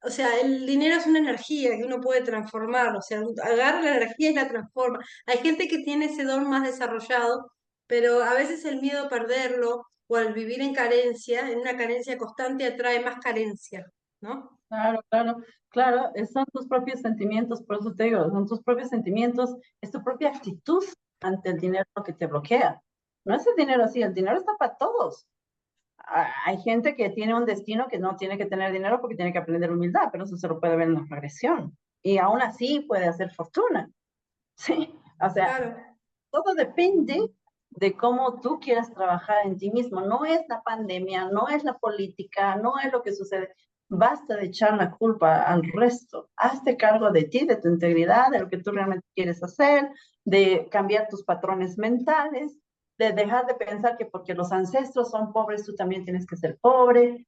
o sea, el dinero es una energía que uno puede transformar, o sea, agarra la energía y la transforma. Hay gente que tiene ese don más desarrollado, pero a veces el miedo a perderlo o al vivir en carencia, en una carencia constante, atrae más carencia, ¿no? claro, claro, claro, son tus propios sentimientos, por eso te digo, son tus propios sentimientos, es tu propia actitud ante el dinero lo que te bloquea. No es el dinero así, el dinero está para todos. Hay gente que tiene un destino que no tiene que tener dinero porque tiene que aprender humildad, pero eso se lo puede ver en la regresión. Y aún así puede hacer fortuna. Sí, o sea, Claro. todo depende de cómo tú quieras trabajar en ti mismo. No es la pandemia, no es la política, no es lo que sucede. Basta de echar la culpa al resto. Hazte cargo de ti, de tu integridad, de lo que tú realmente quieres hacer, de cambiar tus patrones mentales, de dejar de pensar que porque los ancestros son pobres, tú también tienes que ser pobre.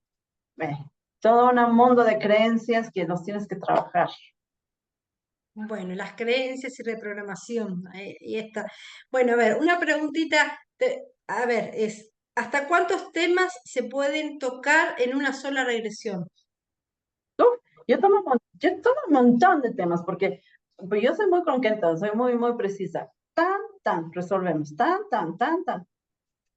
Eh, Todo un mundo de creencias que los tienes que trabajar. Bueno, las creencias y reprogramación. Y esta. Bueno, a ver, una preguntita. A ver, ¿hasta cuántos temas se pueden tocar en una sola regresión? Uf, yo tomo un montón de temas porque pues yo soy muy concreta, soy muy, muy precisa. Tan, resolvemos. Tan.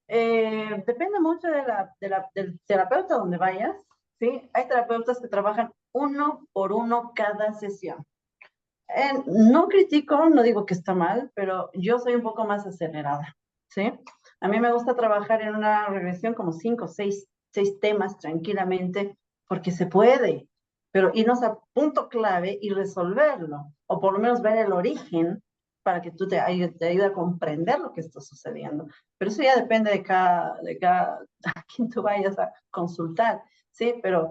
Depende mucho del terapeuta donde vayas, ¿sí? Hay terapeutas que trabajan uno por uno cada sesión. No critico, no digo que está mal, pero yo soy un poco más acelerada, ¿sí? A mí me gusta trabajar en una regresión como cinco, seis temas tranquilamente, porque se puede, pero irnos a punto clave y resolverlo, o por lo menos ver el origen para que tú te ayude a comprender lo que está sucediendo. Pero eso ya depende de cada a quien tú vayas a consultar, ¿sí? Pero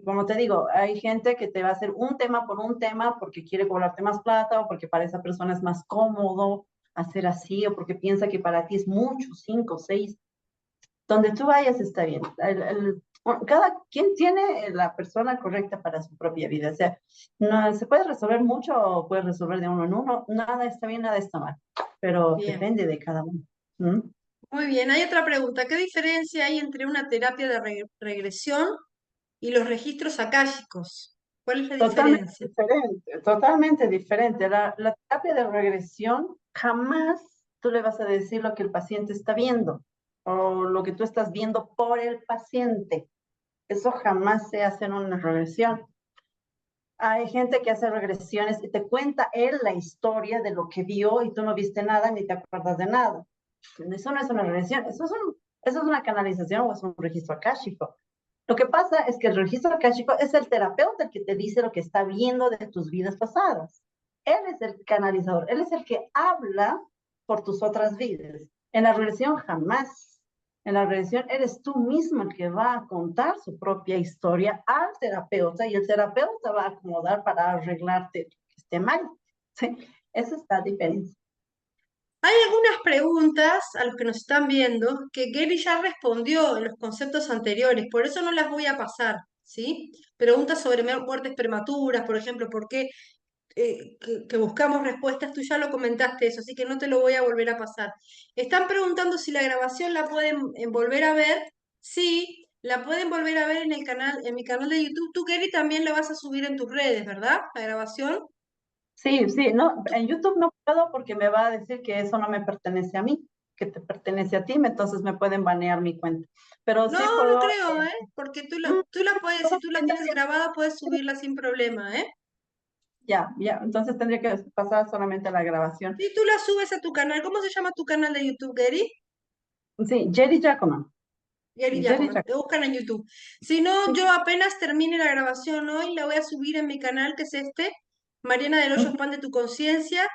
como te digo, hay gente que te va a hacer un tema por un tema porque quiere cobrarte más plata o porque para esa persona es más cómodo hacer así o porque piensa que para ti es mucho, cinco, seis. Donde tú vayas está bien. Cada quien tiene la persona correcta para su propia vida. O sea, no se puede resolver mucho o puede resolver de uno en uno. Nada está bien, nada está mal. Pero Bien, depende de cada uno. ¿Mm? muy bien. Hay otra pregunta. ¿Qué diferencia hay entre una terapia de regresión y los registros akáshicos? ¿Cuál es la Totalmente diferencia? diferente, totalmente diferente. La terapia de regresión jamás tú le vas a decir lo que el paciente está viendo o lo que tú estás viendo por el paciente. Eso jamás se hace en una regresión. Hay gente que hace regresiones y te cuenta él la historia de lo que vio y tú no viste nada ni te acuerdas de nada. Eso no es una regresión, eso es una canalización o es un registro akáshico. Lo que pasa es que el registro akáshico es el terapeuta que te dice lo que está viendo de tus vidas pasadas. Él es el canalizador, él es el que habla por tus otras vidas. En la regresión jamás. En la regresión eres tú mismo el que va a contar su propia historia al terapeuta y el terapeuta va a acomodar para arreglarte que esté mal. ¿Sí? Esa es la diferencia. Hay algunas preguntas a los que nos están viendo que Gary ya respondió en los conceptos anteriores, por eso no las voy a pasar, ¿sí? Preguntas sobre muertes prematuras, por ejemplo, por qué que buscamos respuestas, tú ya lo comentaste eso, así que no te lo voy a volver a pasar. Están preguntando si la grabación la pueden volver a ver. Sí, la pueden volver a ver en el canal, en mi canal de YouTube. Tú, Gary, también la vas a subir en tus redes, ¿verdad? La grabación. Sí, sí, no, en YouTube no puedo porque me va a decir que eso no me pertenece a mí, que te pertenece a ti, entonces me pueden banear mi cuenta. Pero No, sí no puedo, creo, ¿eh? Porque mm, tú la puedes, si puedo tú la tienes comentar. grabada, puedes subirla sin problema, ¿eh? Ya, entonces tendría que pasar solamente la grabación. Si tú la subes a tu canal, ¿cómo se llama tu canal de YouTube, Gary? Sí, Jerry Giacomo, Gary Jerry Giacomo, te Giacomo. buscan en YouTube. Si no, Sí, yo apenas termine la grabación hoy, la voy a subir en mi canal, que es este, Mariana del Hoyo ujú, Pan de tu Conciencia.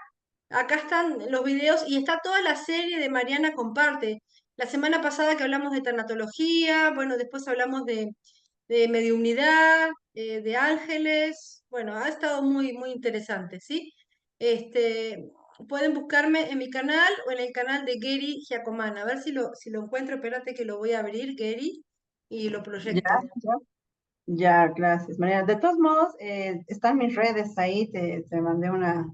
Acá están los videos y está toda la serie de Mariana Comparte. La semana pasada que hablamos de tanatología, bueno, después hablamos de mediunidad, de ángeles. Bueno, ha estado muy, muy interesante, ¿sí? Este, pueden buscarme en mi canal o en el canal de Gary Giacomana. A ver si lo encuentro. Espérate que lo voy a abrir, Gary, y lo ya, proyecto. ya. Ya, gracias, Mariana. De todos modos, están mis redes ahí, te mandé una,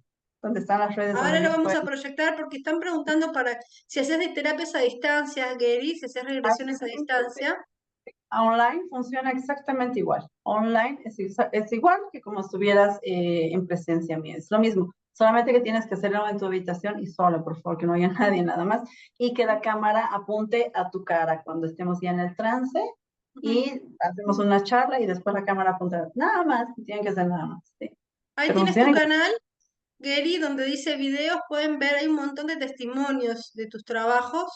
¿dónde están las redes donde Ahora lo ellos vamos pueden? a proyectar porque están preguntando para si haces de terapias a distancia, Gary, si haces regresiones a distancia. Online funciona exactamente igual. Online es igual que como estuvieras en presencia mía. Es lo mismo. Solamente que tienes que hacerlo en tu habitación y solo, por favor, que no haya nadie nada más. Y que la cámara apunte a tu cara cuando estemos ya en el trance Ujú. y hacemos una charla y después la cámara apunta. Nada más, tienen que hacer nada más. ¿Sí? Ahí Pero tienes tu funciona igual. canal, Gary, donde dice videos, pueden ver, hay un montón de testimonios de tus trabajos.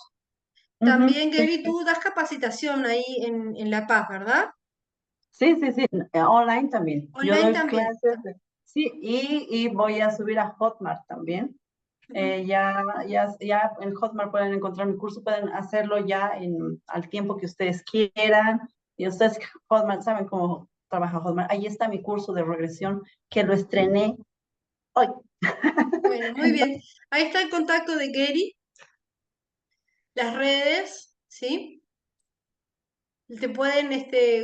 Ujú, También, sí, Gary, sí. tú das capacitación ahí en La Paz, ¿verdad? Sí, sí, sí, online también. Yo Online doy también. clases, sí, y voy a subir a Hotmart también. Ujú. Ya en Hotmart pueden encontrar mi curso, pueden hacerlo ya al tiempo que ustedes quieran. Y ustedes, Hotmart, saben cómo trabaja Hotmart. Ahí está mi curso de regresión que lo estrené hoy. Bueno, muy bien. Ahí está el contacto de Gary, las redes, ¿sí? Te pueden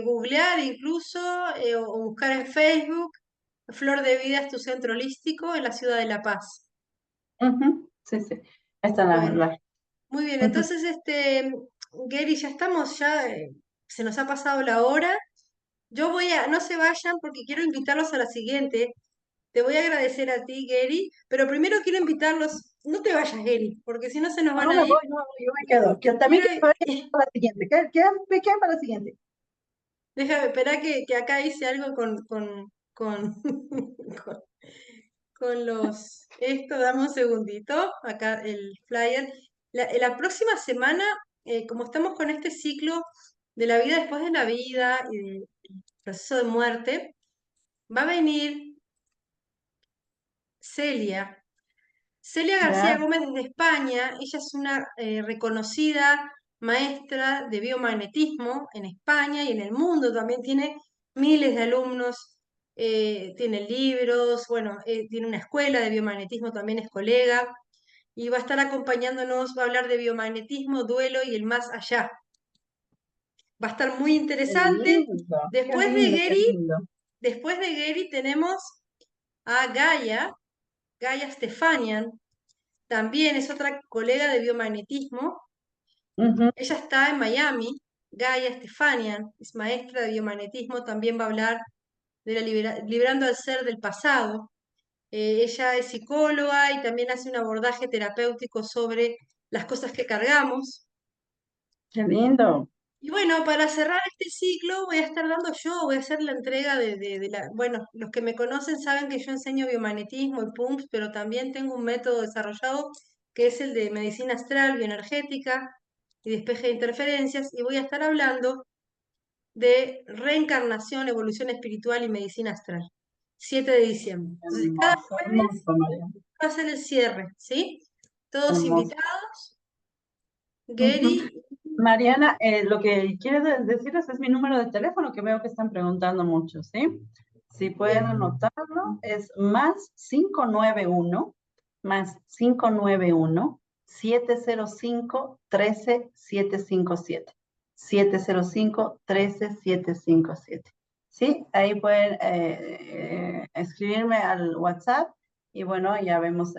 googlear incluso o buscar en Facebook. Flor de Vida es tu centro holístico en la ciudad de La Paz. Ujú, sí, sí. Ahí está Bueno, la. muy bien. Ujú. Entonces, Gary, ya estamos, se nos ha pasado la hora. No se vayan porque quiero invitarlos a la siguiente. Te voy a agradecer a ti, Gary, pero primero quiero invitarlos, no te vayas, Gary, porque si no se nos No, van no a me ir. voy, no, yo me quedo. Que también Quiero, quiero ver para la siguiente. ¿Qué hay para la siguiente? déjame, esperar que acá hice algo con, esto, dame un segundito, acá el flyer. La próxima semana, como estamos con este ciclo de la vida después de la vida y del proceso de muerte, va a venir Celia. Celia García Ya, Gómez desde España, ella es una reconocida maestra de biomagnetismo en España y en el mundo, también tiene miles de alumnos, tiene libros, bueno, tiene una escuela de biomagnetismo, también es colega, y va a estar acompañándonos, va a hablar de biomagnetismo, duelo y el más allá. Va a estar muy qué interesante. lindo, qué Después de lindo, qué Gary, lindo. después de Gary tenemos a Gaia Stefanian, también es otra colega de biomagnetismo. Ujú, Ella está en Miami. Gaia Stefanian es maestra de biomagnetismo. También va a hablar de liberando al ser del pasado. Ella es psicóloga y también hace un abordaje terapéutico sobre las cosas que cargamos. qué lindo. Y bueno, para cerrar este ciclo voy a estar dando yo, voy a hacer la entrega bueno, los que me conocen saben que yo enseño biomagnetismo y PUMS, pero también tengo un método desarrollado que es el de medicina astral, bioenergética y despeje de interferencias, y voy a estar hablando de reencarnación, evolución espiritual y medicina astral. 7 de diciembre. Entonces, cada Hermoso, jueves hermoso, María. va a ser el cierre, ¿sí? Todos Hermoso. invitados. Ujú. Gary, Mariana, lo que quiero decirles es mi número de teléfono que veo que están preguntando mucho, ¿sí? Si pueden bien. anotarlo, es más 591 más 591 705 13757 705 13757. Sí, ahí pueden escribirme al WhatsApp y bueno, ya vemos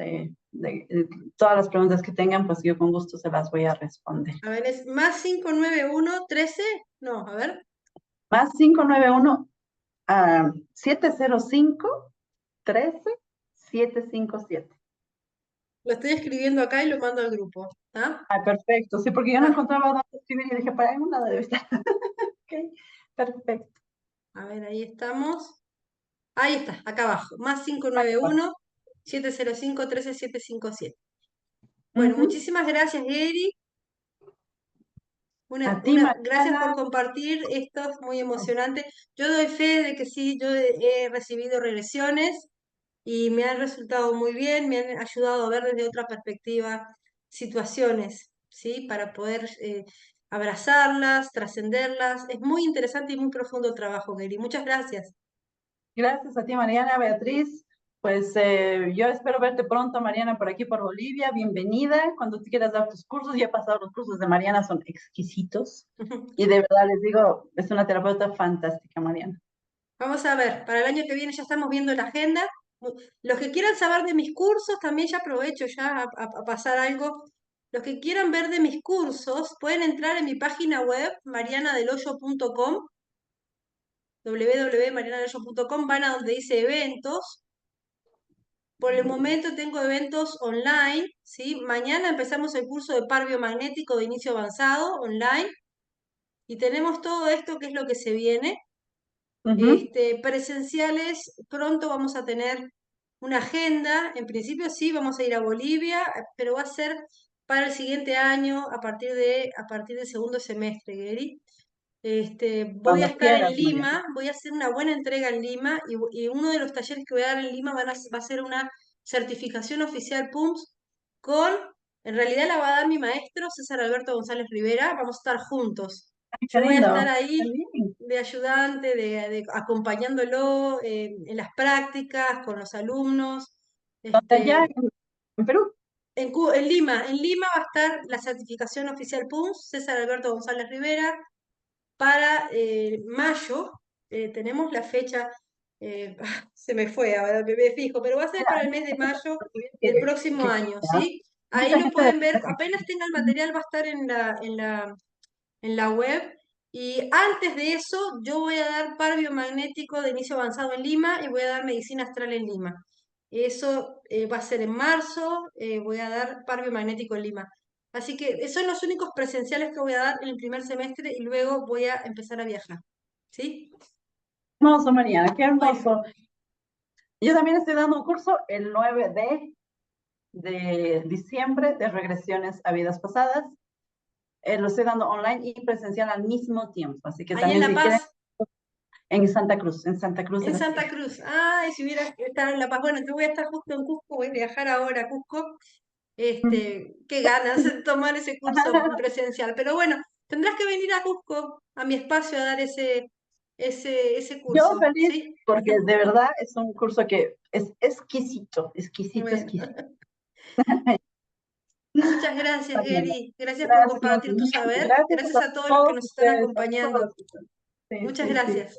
todas las preguntas que tengan, pues yo con gusto se las voy a responder. A ver, es más 591 13. No, a ver. Más 591 705 13757. Lo estoy escribiendo acá y lo mando al grupo. ¿Está? Ah, perfecto. Sí, porque yo no Ah, encontraba dónde escribir y dije, para ahí un lado debe estar. Ok, perfecto. a ver, ahí estamos. Ahí está, acá abajo. Más Acá va. 591 705 13757. Bueno, Ujú. muchísimas gracias, Gary. A ti, Gracias por Mariana. compartir esto, es muy emocionante. Yo doy fe de que sí, yo he recibido regresiones y me han resultado muy bien, me han ayudado a ver desde otra perspectiva situaciones, ¿sí? Para poder abrazarlas, trascenderlas. Es muy interesante y muy profundo el trabajo, Gary. Muchas gracias. Gracias a ti, Mariana, Beatriz. Pues yo espero verte pronto, Mariana, por aquí por Bolivia. Bienvenida. Cuando tú quieras dar tus cursos, ya he pasado los cursos de Mariana, son exquisitos. Y de verdad les digo, es una terapeuta fantástica, Mariana. Vamos a ver, para el año que viene ya estamos viendo la agenda. Los que quieran saber de mis cursos, también ya aprovecho ya a pasar algo. Los que quieran ver de mis cursos, pueden entrar en mi página web, marianadelhoyo.com, www.marianadelhoyo.com, van a donde dice eventos. Por el momento tengo eventos online, ¿sí? Mañana empezamos el curso de par biomagnético de inicio avanzado online y tenemos todo esto que es lo que se viene. Ujú. Presenciales, pronto vamos a tener una agenda. En principio sí, vamos a ir a Bolivia, pero va a ser para el siguiente año, a partir del segundo semestre, Gary. Voy a Cuando estar en quieras, Mariana. Lima, voy a hacer una buena entrega en Lima y uno de los talleres que voy a dar en Lima va a ser una certificación oficial PUMS con, en realidad la va a dar mi maestro César Alberto González Rivera, vamos a estar juntos. Ay, qué Yo voy a estar lindo. ahí Qué bien. de ayudante, acompañándolo en las prácticas, con los alumnos. Allá Este, en Perú. En Lima va a estar la certificación oficial PUMS, César Alberto González Rivera, para mayo. Tenemos la fecha, se me fue, ahora me fijo, pero va a ser Mira, para el hay mes de mayo mucha gente del próximo que año, ¿ah? ¿sí? Ahí Mucha lo gente de pueden ver, repente. apenas tenga el material va a estar en la web. Y antes de eso, yo voy a dar par biomagnético de inicio avanzado en Lima y voy a dar medicina astral en Lima. Eso va a ser en marzo, voy a dar par biomagnético en Lima. Así que esos son los únicos presenciales que voy a dar en el primer semestre y luego voy a empezar a viajar. ¿Sí? Hermoso, Mariana, qué Bueno, hermoso. Yo también estoy dando un curso el 9 de diciembre de regresiones a vidas pasadas. Lo estoy dando online y presencial al mismo tiempo. Así que ahí en también La si quieren, Paz, En Santa Cruz de en la Santa Sierra. Cruz. Ay, si hubiera estado en La Paz. Bueno, yo voy a estar justo en Cusco, voy a viajar ahora a Cusco. Qué ganas de tomar ese curso presencial. Pero bueno, tendrás que venir a Cusco, a mi espacio, a dar ese Yo curso, feliz ¿sí? porque de verdad es un curso que es exquisito, exquisito, Bueno, exquisito. muchas gracias, Mariana, Gary. Gracias por gracias, compartir tu mil saber. gracias Gracias a a todos los que todos nos están ustedes, a acompañando. todos ustedes. Sí, Muchas sí, sí. gracias.